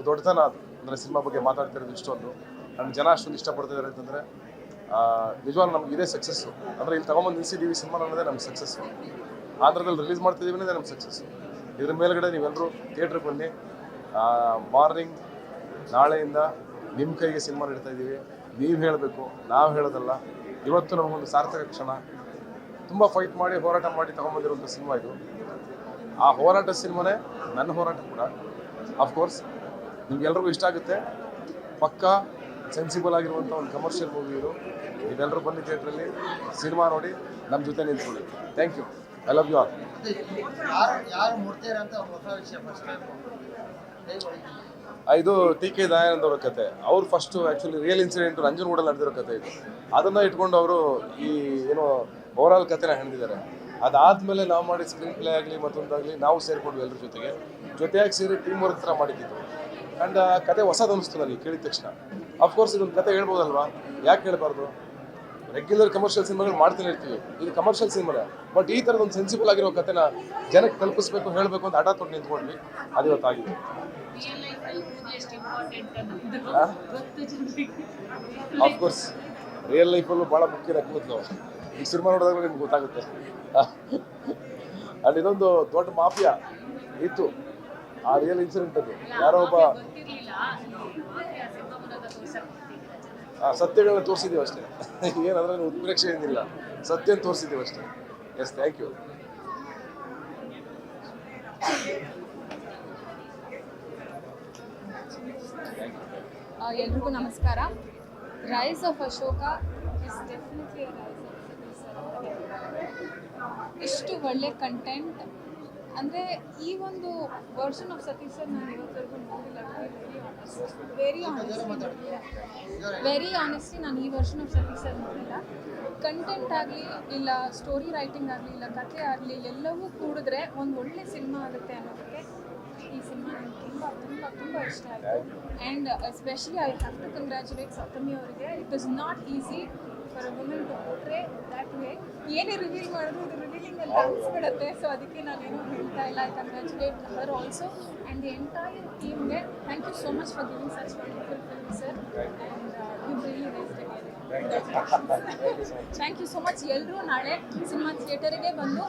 ದೊಡ್ಡತನ ಅಂದರೆ ಸಿನಿಮಾ ಬಗ್ಗೆ ಮಾತಾಡ್ತಿರೋದು ಇಷ್ಟೊಂದು. ಆ್ಯಂಡ್ ಜನ ಅಷ್ಟೊಂದು ಇಷ್ಟಪಡ್ತಿದ್ದಾರೆ ಅಂತಂದರೆ ನಿಜವಾಗ್ಲೂ ನಮ್ಗೆ ಇದೇ ಸಕ್ಸಸ್ಸು. ಅಂದರೆ ಇಲ್ಲಿ ತೊಗೊಂಬಂದು ನಿಲ್ಲಿಸಿದ್ದೀವಿ ಸಿನಿಮಾ ಅನ್ನೋದೇ ನಮ್ಮ ಸಕ್ಸಸ್ಸು. ಆಂಧ್ರದಲ್ಲಿ ರಿಲೀಸ್ ಮಾಡ್ತಿದ್ದೀವಿ ಅನ್ನೋದೇ ನಮ್ಮ ಸಕ್ಸಸ್ಸು. ಇದ್ರ ಮೇಲ್ಗಡೆ ನೀವೆಲ್ಲರೂ ಥಿಯೇಟ್ರಿಗೆ ಬನ್ನಿ. ಮಾರ್ನಿಂಗ್ ನಾಳೆಯಿಂದ ನಿಮ್ಮ ಕೈಗೆ ಸಿನಿಮಾ ನೀಡ್ತಾ ಇದ್ದೀವಿ. ನೀವು ಹೇಳಬೇಕು, ನಾವು ಹೇಳೋದಲ್ಲ. ಇವತ್ತು ನಮಗೊಂದು ಸಾರ್ಥಕ ಕ್ಷಣ. ತುಂಬ ಫೈಟ್ ಮಾಡಿ ಹೋರಾಟ ಮಾಡಿ ತೊಗೊಂಬಂದಿರುವಂಥ ಸಿನಿಮಾ ಇದು. ಆ ಹೋರಾಟ ಸಿನಿಮಾನೇ ನನ್ನ ಹೋರಾಟ ಕೂಡ. ಅಫ್ಕೋರ್ಸ್ ನಿಮ್ಗೆಲ್ರಿಗೂ ಇಷ್ಟ ಆಗುತ್ತೆ. ಪಕ್ಕಾ ಸೆನ್ಸಿಬಲ್ ಆಗಿರುವಂಥ ಒಂದು ಕಮರ್ಷಿಯಲ್ ಮೂವಿ ಇದು. ನೀವೆಲ್ಲರೂ ಬನ್ನಿ ಥಿಯೇಟ್ರಲ್ಲಿ ಸಿನಿಮಾ ನೋಡಿ, ನಮ್ಮ ಜೊತೆ ನಿಂತ್ಕೊಳ್ಳಿ. Thank you. I love you all. ಇದು ಟಿ ಕೆ ದಯಾನಂದ್ ಅವರ ಕತೆ. ಅವ್ರು ಫಸ್ಟು ಆ್ಯಕ್ಚುಲಿ ರಿಯಲ್ ಇನ್ಸಿಡೆಂಟು ನಂಜನಗೂಡಲ್ಲಿ ನಡೆದಿರೋ ಕತೆ ಇದು. ಅದನ್ನು ಇಟ್ಕೊಂಡು ಅವರು ಈ ಏನೋ ಓವರಾಲ್ ಕತೆನ ಹೆಣೆದಿದ್ದಾರೆ. ಅದಾದಮೇಲೆ ನಾವು ಮಾಡಿ ಸ್ಕ್ರೀನ್ ಪ್ಲೇ ಆಗಲಿ ಮತ್ತೊಂದಾಗಲಿ ನಾವು ಸೇರಿಕೊಂಡ್ವಿ ಎಲ್ಲರ ಜೊತೆಯಾಗಿ ಸೇರಿ ಟೀಮ್ ವರ್ಕ್ ಥರ ಮಾಡಿದ್ದು. ಆ್ಯಂಡ್ ಆ ಕತೆ ಹೊಸದು ಅನಿಸ್ತು ನನಗೆ ಕೇಳಿದ ತಕ್ಷಣ. ಅಫ್ಕೋರ್ಸ್ ಇದೊಂದು ಕತೆ ಹೇಳ್ಬೋದಲ್ವಾ, ಯಾಕೆ ಹೇಳ್ಬಾರ್ದು? ರೆಗ್ಯುಲರ್ ಕಮರ್ಷಿಯಲ್ ಸಿನಿಮಾಗಳು ಮಾಡ್ತಾನೆ ಇರ್ತೀವಿ, ಇದು ಕಮರ್ಷಿಯಲ್ ಸಿನಿಮಾನೇ. ಬಟ್ ಈ ಥರದ ಒಂದು ಸೆನ್ಸಿಬಲ್ ಆಗಿರೋ ಕತೆನ ಜನಕ್ಕೆ ತಲುಪಿಸ್ಬೇಕು, ಹೇಳಬೇಕು ಅಂತ ಹಠ ತೊಟ್ಟು ನಿಂತ್ಕೊಂಡ್ವಿ. ಅದು ಇವತ್ತಾಗಿದೆ. ಅಫ್ಕೋರ್ಸ್ ರಿಯಲ್ ಲೈಫಲ್ಲೂ ಭಾಳ ಮುಖ್ಯ ರಕ್ಕಿತ್ತು. ಈ ಸಿನಿಮಾ ನೋಡಿದಾಗ ನಿಮ್ಗೆ ಗೊತ್ತಾಗುತ್ತೆ. ಅಲ್ಲಿ ಇದೊಂದು ದೊಡ್ಡ ಮಾಫಿಯಾ ಇತ್ತು. ಆ ರಿಯಲ್ ಇನ್ಸಿಡೆಂಟ್ ಅದು. ಯಾರೋ ಒಬ್ಬ ಸತ್ಯಗಳನ್ನ ತೋರಿಸಿದ್ದೀವಿ ಅಷ್ಟೇ. ಏನಂದ್ರೆ ಉತ್ಪ್ರೇಕ್ಷೆ ಏನಿಲ್ಲ, ಸತ್ಯ ತೋರಿಸಿದ್ದೀವಿ ಅಷ್ಟೇ. Yes, thank you. ಎಲ್ರಿಗೂ ನಮಸ್ಕಾರ. Rise of Ashoka is definitely ಇಷ್ಟು ಒಳ್ಳೆ ಕಂಟೆಂಟ್. ಅಂದರೆ ಈ ಒಂದು ವರ್ಷನ್ ಆಫ್ ಸತೀಶ್ ಸರ್ ನಾನು ಇವತ್ತರೆಗೂ ನೋಡಿಲ್ಲ. ವೆರಿ ಆನೆಸ್ಟ್ಲಿ ನಾನು ಈ ವರ್ಷನ್ ಆಫ್ ಸತೀಶ್ ಸರ್ ನೋಡಿಲ್ಲ. ಕಂಟೆಂಟ್ ಆಗಲಿ ಇಲ್ಲ ಸ್ಟೋರಿ ರೈಟಿಂಗ್ ಆಗಲಿ ಇಲ್ಲ ಕಥೆ ಆಗಲಿ ಎಲ್ಲವೂ ಕೂಡಿದ್ರೆ ಒಂದು ಒಳ್ಳೆ ಸಿನಿಮಾ ಆಗುತ್ತೆ ಅನ್ನೋದಕ್ಕೆ ಈ ಸಿನಿಮಾ ನನಗೆ ತುಂಬ ತುಂಬ ತುಂಬ ಇಷ್ಟ ಆಯಿತು. And especially I have to congratulate Saptami ಅವರಿಗೆ. It is not easy for a women to portray that way. ಏನೇ ರಿವೀಲ್ ಮಾಡಿದ್ರು ಇದು ರಿವೀಲಿಂಗಲ್ಲಿ ಅನಿಸ್ಬಿಡುತ್ತೆ. ಸೊ ಅದಕ್ಕೆ ನಾನೇನು ಹೇಳ್ತಾ ಇಲ್ಲ. I congratulate her also and the entire ಟೀಮ್ಗೆ. Thank you so much for giving such wonderful film sir. And you really raised again. Thank you so much. ಎಲ್ಲರೂ ನಾಳೆ ಸಿನಿಮಾ ಥಿಯೇಟರಿಗೆ ಬಂದು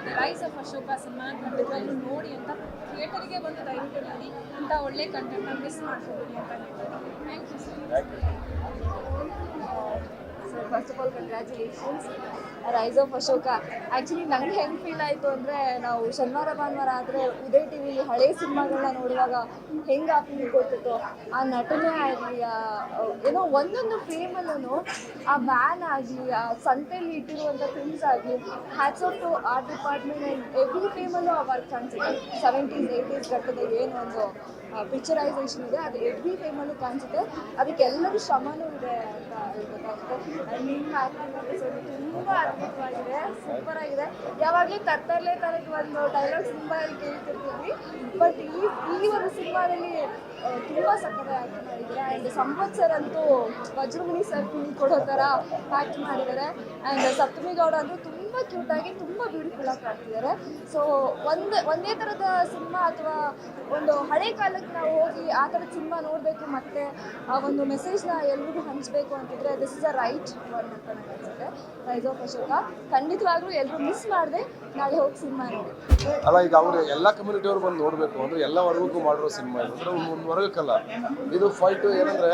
the Rise of Ashoka cinema ಖಂಡಿತವಾಗ್ಲೂ ನೋಡಿ ಅಂತ ಥಿಯೇಟರಿಗೆ ಬಂದು ದಯವಿಟ್ಟು ನೋಡಿ. ಇಂಥ ಒಳ್ಳೆ ಕಂಟೆಂಟ್ನ ಮಿಸ್ ಮಾಡ್ಕೋಬೇಡಿ ಅಂತ ಹೇಳ್ತೀನಿ. Thank you sir. Sir first of all congratulations rise of Ashoka. Actually ನನಗೆ ಹೆಂಗೆ ಫೀಲ್ ಆಯಿತು ಅಂದರೆ, ನಾವು ಶನಿವಾರ ಭಾನುವಾರ ಆದರೆ ಉದಯ್ ಟಿ ವಿಲಿ ಹಳೆ ಸಿನಿಮಾಗಳನ್ನ ನೋಡುವಾಗ ಹೆಂಗೆ ಆ ಫೀಲ್ ಕೊಡ್ತಿತ್ತು. ಆ ನಟನೆ ಆಗಲಿ, ಏನೋ ಒಂದೊಂದು ಫ್ರೇಮಲ್ಲೂ ಆ ವ್ಯಾನ್ ಆಗಲಿ, ಆ ಸಂತೆಯಲ್ಲಿ ಇಟ್ಟಿರುವಂಥ ಥಿಂಗ್ಸ್ ಆಗಲಿ, hats off to art department and every ಫ್ರೇಮಲ್ಲೂ ಆ ವರ್ಕ್ ಕಾಣಿಸುತ್ತೆ. 70s 80s ಘಟ್ಟದ ಏನು ಒಂದು ಪಿಕ್ಚರೈಸೇಷನ್ ಇದೆ ಅದು ಎವ್ರಿ ಫ್ರೇಮಲ್ಲೂ ಕಾಣಿಸುತ್ತೆ. ಅದಕ್ಕೆಲ್ಲರೂ ಶ್ರಮನೂ ಇದೆ ಅಂತ ಹೇಳ್ಬೇಕಾಗುತ್ತೆ. ಆ್ಯಂಡ್ ನಿಮ್ಮ ಆ್ಯಕ್ಟಿಂಗ್ ಎಪಿಸೋಡ್ ತುಂಬ ಅದ್ಭುತವಾಗಿದೆ, ಸೂಪರ್ ಆಗಿದೆ. ಯಾವಾಗಲೂ ತರ್ತರಲೇ ಥರದ ಒಂದು ಡೈಲಾಗ್ ಸಿನಿಮಾದಲ್ಲಿ ಕೇಳ್ತಿರ್ತೀವಿ, ಬಟ್ ಈ ಒಂದು ಸಿನಿಮಾದಲ್ಲಿ ತುಂಬ ಸಕ್ಕತ್ತಾಗಿ ಆ್ಯಕ್ಟ್ ಮಾಡಿದ್ದಾರೆ. ಆ್ಯಂಡ್ ಸಂಪತ್ ಸರ್ ಅಂತೂ ವಜ್ರಮುನಿ ಸರ್ ಫೀಲ್ ಕೊಡೋ ಥರ ಆ್ಯಕ್ಟ್ ಮಾಡಿದ್ದಾರೆ. ಆ್ಯಂಡ್ ಸಪ್ತಮಿ ಗೌಡ ಅಂತೂ ತುಂಬ ಕ್ಯೂಟಾಗಿ ತುಂಬ ಬ್ಯೂಟಿಫುಲ್ಲಾಗಿ ಕಾಣ್ತಿದ್ದಾರೆ. ಸೊ ಒಂದೇ ಥರದ ಸಿನಿಮಾ ಅಥವಾ ಒಂದು ಹಳೆ ಕಾಲಕ್ಕೆ ನಾವು ಹೋಗಿ ಆ ಥರದ ಸಿನಿಮಾ ನೋಡಬೇಕು ಮತ್ತು ಆ ಒಂದು ಮೆಸೇಜ್ನ ಎಲ್ರಿಗೂ ಹಂಚಬೇಕು ಅಂತಿದ್ರೆ this is a right one ಅಂತ ನನಗೆ ಅನಿಸುತ್ತೆ. ರೈಸ್ ಆಫ್ ಅಶೋಕ ಖಂಡಿತವಾಗ್ಲೂ ಎಲ್ಲರೂ ಮಿಸ್ ಮಾಡಿದೆ ನಾಳೆ ಹೋಗಿ ಸಿನಿಮಾ ನೋಡಿ. ಅಲ್ಲ, ಈಗ ಅವರು ಎಲ್ಲ ಕಮ್ಯುನಿಟಿಯವರು ಬಂದು ನೋಡಬೇಕು ಅಂದರೆ ಎಲ್ಲ ವರ್ಗಕ್ಕೂ ಮಾಡಿರೋ ಸಿನಿಮಾ ಇದು. ಅಂದರೆ ಒಂದು ವರ್ಗಕ್ಕಲ್ಲ, ಇದು ಫೈಟು. ಏನಂದರೆ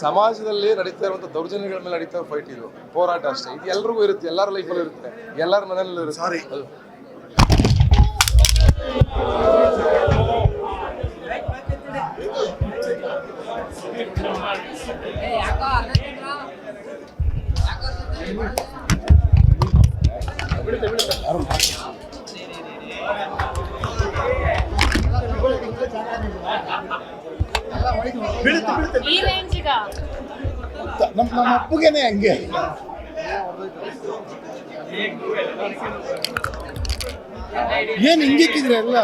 ಸಮಾಜದಲ್ಲಿ ನಡೀತಾ ಇರುವಂಥ ದೌರ್ಜನ್ಯಗಳ ಮೇಲೆ ನಡೀತಾ ಇರೋ ಫೈಟ್, ಇದು ಹೋರಾಟ ಅಷ್ಟೇ. ಇದು ಎಲ್ರಿಗೂ ಇರುತ್ತೆ, ಎಲ್ಲರ ಲೈಫಲ್ಲೂ ಇರುತ್ತೆ, ಎಲ್ಲರ ಮನೆಯಲ್ಲೂ ಇರುತ್ತೆ. ಸಾರಿ ಅದು ನಮ್ಮ ಅಪ್ಪುಗೆನೆ ಹಂಗೆ ಏನು ಹಿಂಗಿಕ್ಕಿದ್ರೆ ಎಲ್ಲ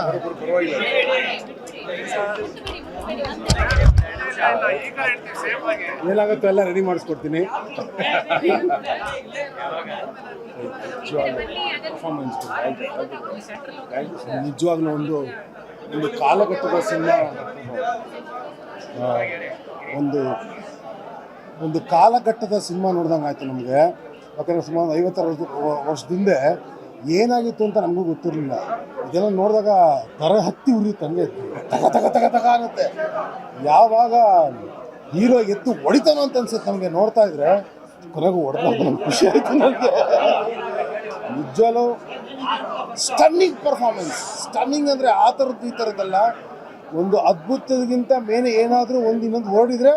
ಏನಾಗುತ್ತೋ ಎಲ್ಲ ರೆಡಿ ಮಾಡಿಸ್ಕೊಡ್ತೀನಿ. ಪರ್ಫಾರ್ಮೆನ್ಸ್ ನಿಜವಾಗ್ಲೂ ಒಂದು ಕಾಲಘಟ್ಟದ ಸಿನಿಮಾ, ಒಂದು ಕಾಲಘಟ್ಟದ ಸಿನಿಮಾ ನೋಡ್ದಂಗೆ ಆಯಿತು ನಮಗೆ. ಯಾಕಂದರೆ ಸುಮಾರು 50 ವರ್ಷದಿಂದ ಏನಾಗಿತ್ತು ಅಂತ ನಮಗೂ ಗೊತ್ತಿರಲಿಲ್ಲ. ಇದೆಲ್ಲ ನೋಡಿದಾಗ ತರ ಹತ್ತಿ ಉರಿಯುತ್ತೆ, ಹಂಗೆ ತಗ ಅನ್ನುತ್ತೆ. ಯಾವಾಗ ಹೀರೋ ಎತ್ತು ಹೊಡಿತಾನೋ ಅಂತ ಅನ್ಸುತ್ತೆ ನಮಗೆ ನೋಡ್ತಾ ಇದ್ರೆ. ಕೊನೆಗೂ ಹೊಡೆದ ನಮ್ಗೆ ಖುಷಿ ಆಯಿತು. ನನಗೆ ನಿಜವಾಗ್ಲೂ ಸ್ಟನ್ನಿಂಗ್ ಪರ್ಫಾರ್ಮೆನ್ಸ್. ಸ್ಟನ್ನಿಂಗ್ ಅಂದರೆ ಆ ಥರದ್ದು ಈ ಥರದ್ದಲ್ಲ, ಒಂದು ಅದ್ಭುತಕ್ಕಿಂತ ಮೇಲೆ ಏನಾದರೂ ಇನ್ನೊಂದು ಹೊರಡಿದ್ರೆ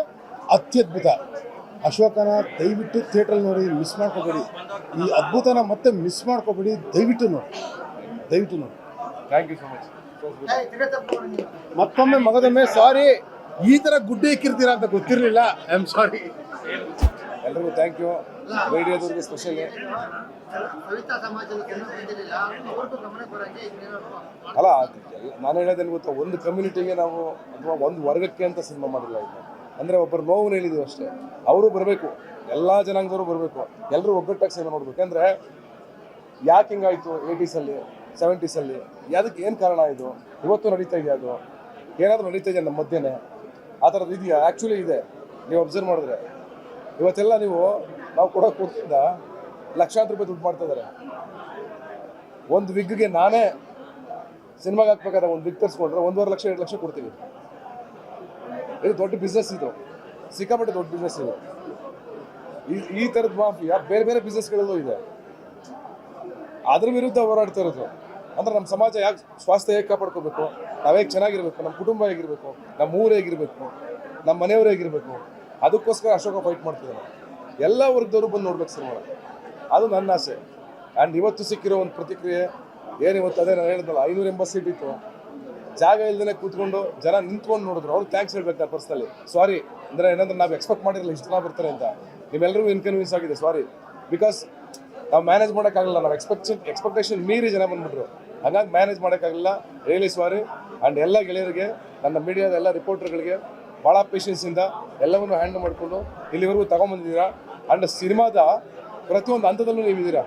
ಅತ್ಯದ್ಭುತ. ಅಶೋಕನ ದಯವಿಟ್ಟು ಥಿಯೇಟ್ರಲ್ಲಿ ನೋಡಿ, ಮಿಸ್ ಮಾಡ್ಕೋಬೇಡಿ. ಈ ಅದ್ಭುತನ ಮತ್ತೆ ಮಿಸ್ ಮಾಡ್ಕೋಬೇಡಿ, ದಯವಿಟ್ಟು ನೋಡಿ. Thank you so much. ಮತ್ತೊಮ್ಮೆ ಮಗದೊಮ್ಮೆ ಸಾರಿ, ಈ ಥರ ಗುಡ್ಡೆ ಇಕ್ಕಿರ್ತೀರಾ ಅಂತ ಗೊತ್ತಿರಲಿಲ್ಲ. I am sorry. ಎಲ್ರಿಗೂ ಥ್ಯಾಂಕ್ ಯು. ರೇಡಿಯೋದವ್ರಿಗೆ ಸ್ಪೆಷಲಿ. ಅಲ್ಲ, ನಾನು ಹೇಳೋದೇನು ಗೊತ್ತಾ, ಒಂದು ಕಮ್ಯುನಿಟಿಗೆ ನಾವು ಅಥವಾ ಒಂದು ವರ್ಗಕ್ಕೆ ಅಂತ ಸಿನಿಮಾ ಮಾಡಿಲ್ಲ. ಇದು ಅಂದರೆ ಒಬ್ಬರು ನೋವು ಹೇಳಿದೀವಿ ಅಷ್ಟೇ. ಅವರು ಬರಬೇಕು, ಎಲ್ಲ ಜನಾಂಗದವರು ಬರಬೇಕು, ಎಲ್ಲರೂ ಒಗ್ಗಟ್ಟಾಗಿ ಸಿನಿಮಾ ನೋಡ್ಬೇಕು. ಅಂದರೆ ಯಾಕೆ ಹಿಂಗಾಯಿತು 80s, 70s, ಅದಕ್ಕೆ ಏನು ಕಾರಣ ಇದು? ಇವತ್ತು ನಡೀತಾ ಇದೆಯಾ? ಅದು ಏನಾದರೂ ನಡೀತಾ ಇದೆಯಾ ನಮ್ಮ ಮಧ್ಯೆ? ಆ ಥರದ್ದು ಇದೆಯಾ? ಆ್ಯಕ್ಚುಲಿ ಇದೆ. ನೀವು ಅಬ್ಸರ್ವ್ ಮಾಡಿದ್ರೆ ಇವತ್ತೆಲ್ಲ ನಾವು ಕೊಡ್ತಿದ್ದ ಲಕ್ಷಾಂತರ ರೂಪಾಯಿ ದುಡ್ಡು ಮಾಡ್ತಾ ಇದ್ದಾರೆ. ಒಂದು ವಿಗ್ಗೆ ನಾನೇ ಸಿನಿಮಾಗೆ ಹಾಕ್ಬೇಕಾದ್ರೆ ಒಂದು ವಿಗ್ ತರಿಸ್ಕೊಂಡ್ರೆ 1.5 ಲಕ್ಷ 2 ಲಕ್ಷ ಕೊಡ್ತೀವಿ. ಇದು ದೊಡ್ಡ ಬಿಸ್ನೆಸ್, ಇದು ಸಿಕ್ಕಾಪಟ್ಟೆ ದೊಡ್ಡ ಬಿಸ್ನೆಸ್ ಇದು. ಈ ಥರದ ಮಾಫಿಯಾ ಬೇರೆ ಬೇರೆ ಬಿಸ್ನೆಸ್ಗಳಲ್ಲೂ ಇದೆ. ಅದ್ರ ವಿರುದ್ಧ ಹೋರಾಡ್ತಾ ಇರೋದು. ಅಂದ್ರೆ ನಮ್ಮ ಸಮಾಜ ಯಾಕೆ ಸ್ವಾಸ್ಥ್ಯ ಹೇಗೆ ಕಾಪಾಡ್ಕೋಬೇಕು, ನಾವು ಹೇಗೆ ಚೆನ್ನಾಗಿರ್ಬೇಕು, ನಮ್ಮ ಕುಟುಂಬ ಹೇಗಿರಬೇಕು, ನಮ್ಮ ಊರು ಹೇಗಿರಬೇಕು, ನಮ್ಮ ಮನೆಯವರು ಹೇಗಿರಬೇಕು, ಅದಕ್ಕೋಸ್ಕರ ಅಶೋಕ ಫೈಟ್ ಮಾಡ್ತಿದ್ದಾರೆ. ಎಲ್ಲ ವರ್ಗದವರು ಬಂದು ನೋಡ್ಬೇಕು ಸಿನಿಮಾ. ಅದು ನನ್ನ ಆಸೆ. ಆ್ಯಂಡ್ ಇವತ್ತು ಸಿಕ್ಕಿರೋ ಒಂದು ಪ್ರತಿಕ್ರಿಯೆ ಏನಿವತ್ತು, ಅದೇ ನಾನು ಹೇಳಿದ್ನಲ್ಲ, 580 ಸೀಟ್ ಇತ್ತು, ಜಾಗ ಇಲ್ದೇ ಕೂತ್ಕೊಂಡು ಜನ ನಿಂತ್ಕೊಂಡು ನೋಡಿದ್ರು. ಅವ್ರು ಥ್ಯಾಂಕ್ಸ್ ಹೇಳ್ಬೇಕು ನಾನು ಪರ್ಸ್ನಲಿ. ಸಾರಿ, ಅಂದರೆ ಏನಂದ್ರೆ ನಾವು ಎಕ್ಸ್ಪೆಕ್ಟ್ ಮಾಡಿರಲಿಲ್ಲ ಇಷ್ಟು ಜನ ಬರ್ತಾರೆ ಅಂತ. ನಿಮ್ಮೆಲ್ಲರಿಗೂ ಇನ್ಕನ್ವೀನ್ಸ್ ಆಗಿದೆ, ಸಾರಿ. ಬಿಕಾಸ್ ನಾವು ಮ್ಯಾನೇಜ್ ಮಾಡೋಕ್ಕಾಗಲ್ಲ, ನಾವು ಎಕ್ಸ್ಪೆಕ್ಟೇಷನ್ ಮೀರಿ ಜನ ಬಂದುಬಿಟ್ರು, ಹಾಗಾಗಿ ಮ್ಯಾನೇಜ್ ಮಾಡೋಕ್ಕಾಗಲ್ಲ. Really sorry. ಆ್ಯಂಡ್ ಎಲ್ಲ ಗೆಳೆಯರಿಗೆ, ನನ್ನ ಮೀಡಿಯಾದ ಎಲ್ಲ ರಿಪೋರ್ಟರ್ಗಳಿಗೆ ಭಾಳ ಪೇಷನ್ಸಿಂದ ಎಲ್ಲವನ್ನೂ ಹ್ಯಾಂಡಲ್ ಮಾಡಿಕೊಂಡು ಇಲ್ಲಿವರೆಗೂ ತೊಗೊಂಬಂದಿದ್ದೀರಾ. ಆ್ಯಂಡ್ ಸಿನಿಮಾದ ಪ್ರತಿಯೊಂದು ಹಂತದಲ್ಲೂ ನೀವಿದ್ದೀರಾ.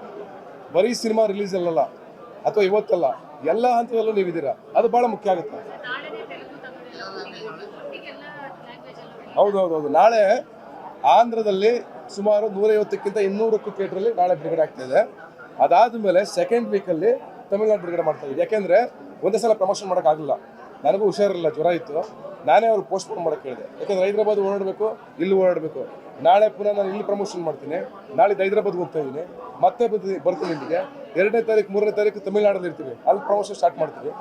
ಬರೀ ಸಿನಿಮಾ ರಿಲೀಸಲ್ಲ ಅಥವಾ ಇವತ್ತಲ್ಲ, ಎಲ್ಲ ಹಂತದಲ್ಲೂ ನೀವಿದ್ದೀರಾ. ಅದು ಭಾಳ ಮುಖ್ಯ ಆಗುತ್ತೆ. ಹೌದು. ನಾಳೆ ಆಂಧ್ರದಲ್ಲಿ ಸುಮಾರು 150ಕ್ಕಿಂತ 200ಕ್ಕೂ ಥಿಯೇಟ್ರಲ್ಲಿ ನಾಳೆ ಬಿಡುಗಡೆ ಆಗ್ತಾಯಿದೆ. ಅದಾದಮೇಲೆ ಸೆಕೆಂಡ್ ವೀಕಲ್ಲಿ ತಮಿಳ್ನಾಡು ಬಿಡುಗಡೆ ಮಾಡ್ತಾಯಿದ್ದೆ. ಯಾಕೆಂದರೆ ಒಂದೇ ಸಲ ಪ್ರಮೋಷನ್ ಮಾಡೋಕ್ಕಾಗಲ್ಲ, ನನಗೂ ಹುಷಾರಿಲ್ಲ, ಜ್ವರ ಇತ್ತು. ನಾನೇ ಅವ್ರು ಪೋಸ್ಟ್ಪೋನ್ ಮಾಡೋಕ್ಕೆ ಹೇಳಿದೆ. ಯಾಕೆಂದರೆ ಹೈದ್ರಾಬಾದ್ ಓಡಾಡಬೇಕು, ಇಲ್ಲಿ ಓಡಾಡಬೇಕು. ನಾಳೆ ಪುನಃ ನಾನು ಇಲ್ಲಿ ಪ್ರಮೋಷನ್ ಮಾಡ್ತೀನಿ. ನಾಳಿದ್ದು ಹೈದ್ರಾಬಾದ್ಗೆ ಹೋಗ್ತಾ ಇದ್ದೀನಿ, ಮತ್ತೆ ಬರ್ತೀನಿ ಇಲ್ಲಿಗೆ. 2ನೇ ತಾರೀಕು 3ನೇ ತಾರೀಕು ತಮಿಳ್ನಾಡಲ್ಲಿ ಇರ್ತೀವಿ, ಅಲ್ಲಿ ಪ್ರಮೋಷನ್ ಸ್ಟಾರ್ಟ್ ಮಾಡ್ತೀವಿ.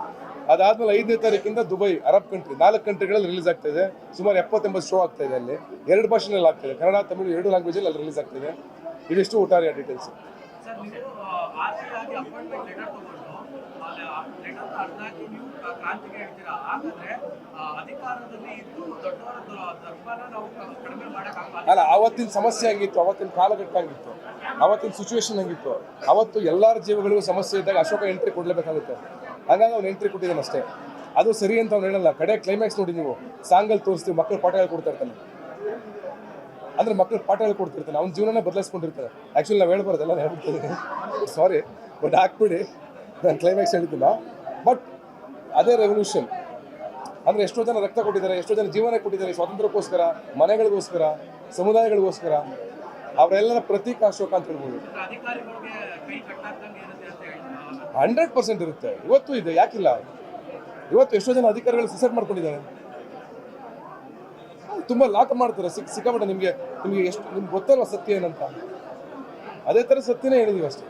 ಅದಾದಮೇಲೆ 5ನೇ ತಾರೀಕಿಂದ ದುಬೈ, ಅರಬ್ ಕಂಟ್ರಿ, 4 ಕಂಟ್ರಿಗಳಲ್ಲಿ ರಿಲೀಸ್ ಆಗ್ತಾಯಿದೆ. ಸುಮಾರು 70-80 ಶೋ ಆಗ್ತಾಯಿದೆ. ಅಲ್ಲಿ 2 ಭಾಷೆನಲ್ಲಿ ಆಗ್ತಾಯಿದೆ, ಕನ್ನಡ ತಮಿಳು 2 ಲ್ಯಾಂಗ್ವೇಜಲ್ಲಿ ಅಲ್ಲಿ ರಿಲೀಸ್ ಆಗ್ತಾಯಿದೆ. ಇದಿಷ್ಟು ಒಟ್ಟಾರೆ ಡೀಟೇಲ್ಸ್. ಅಲ್ಲ, ಅವತ್ತಿನ ಸಮಸ್ಯೆ ಹಂಗಿತ್ತು, ಅವತ್ತಿನ ಕಾಲಘಟ್ಟ ಹಂಗಿತ್ತು, ಅವತ್ತಿನ ಸಿಚುವೇಶನ್ ಹಂಗಿತ್ತು. ಅವತ್ತು ಎಲ್ಲರ ಜೀವಗಳಿಗೂ ಸಮಸ್ಯೆ ಇದ್ದಾಗ ಅಶೋಕ ಎಂಟ್ರಿ ಕೊಡಲೇಬೇಕಾಗುತ್ತೆ. ಹಾಗಾಗಿ ಅವ್ನು ಎಂಟ್ರಿ ಕೊಟ್ಟಿದ್ದಾನೆ ಅಷ್ಟೇ. ಅದು ಸರಿ ಅಂತ ಅವ್ನು ಹೇಳಲ್ಲ. ಕಡೆ ಕ್ಲೈಮ್ಯಾಕ್ಸ್ ನೋಡಿ, ನೀವು ಸಾಂಗಲ್ಲಿ ತೋರಿಸ್ತೀವಿ, ಮಕ್ಕಳು ಪಾಠ ಹೇಳ್ಕೊಡ್ತಾ ಇರ್ತಾನೆ. ಅಂದರೆ ಮಕ್ಕಳು ಪಾಠ ಹೇಳ್ಕೊಡ್ತಿರ್ತಾನೆ, ಅವ್ನ ಜೀವನನೇ ಬದಲಾಯಿಸ್ಕೊಂಡಿರ್ತಾರೆ. ಆ್ಯಕ್ಚುಲಿ ನಾವು ಹೇಳ್ಬಾರ್ದೆಲ್ಲ ಹೇಳ್ಬಿಡ್ತೀನಿ, ಸಾರಿ. ಬಟ್ ಹಾಕ್ಬಿಡಿ, ನಾನು ಕ್ಲೈಮ್ಯಾಕ್ಸ್ ಹೇಳ್ತಿಲ್ಲ. ಬಟ್ ಅದೇ ರೆವಲ್ಯೂಷನ್. ಅಂದರೆ ಎಷ್ಟೋ ಜನ ರಕ್ತ ಕೊಟ್ಟಿದ್ದಾರೆ, ಎಷ್ಟೋ ಜನ ಜೀವನ ಕೊಟ್ಟಿದ್ದಾರೆ ಸ್ವಾತಂತ್ರ್ಯಕ್ಕೋಸ್ಕರ, ಮನೆಗಳಿಗೋಸ್ಕರ, ಸಮುದಾಯಗಳಿಗೋಸ್ಕರ. ಅವರೆಲ್ಲರ ಪ್ರತೀಕ ಅಶೋಕ ಅಂತ ಹೇಳ್ಬೋದು. 100% ಇರುತ್ತೆ. ಇವತ್ತು ಇದೆ, ಯಾಕಿಲ್ಲ? ಇವತ್ತು ಎಷ್ಟೋ ಜನ ಅಧಿಕಾರಿಗಳು ಸುಸೈಡ್ ಮಾಡ್ಕೊಂಡಿದ್ದಾರೆ. ತುಂಬ ಲಾಕ್ ಮಾಡ್ತಾರೆ, ಸಿಕ್ಕಾಪಟ್ಟೆ. ನಿಮಗೆ ಎಷ್ಟು ಗೊತ್ತಲ್ವ ಸತ್ಯ ಏನಂತ? ಅದೇ ಥರ ಸತ್ಯನೇ ಹೇಳಿದೀವಿ ಅಷ್ಟೇ.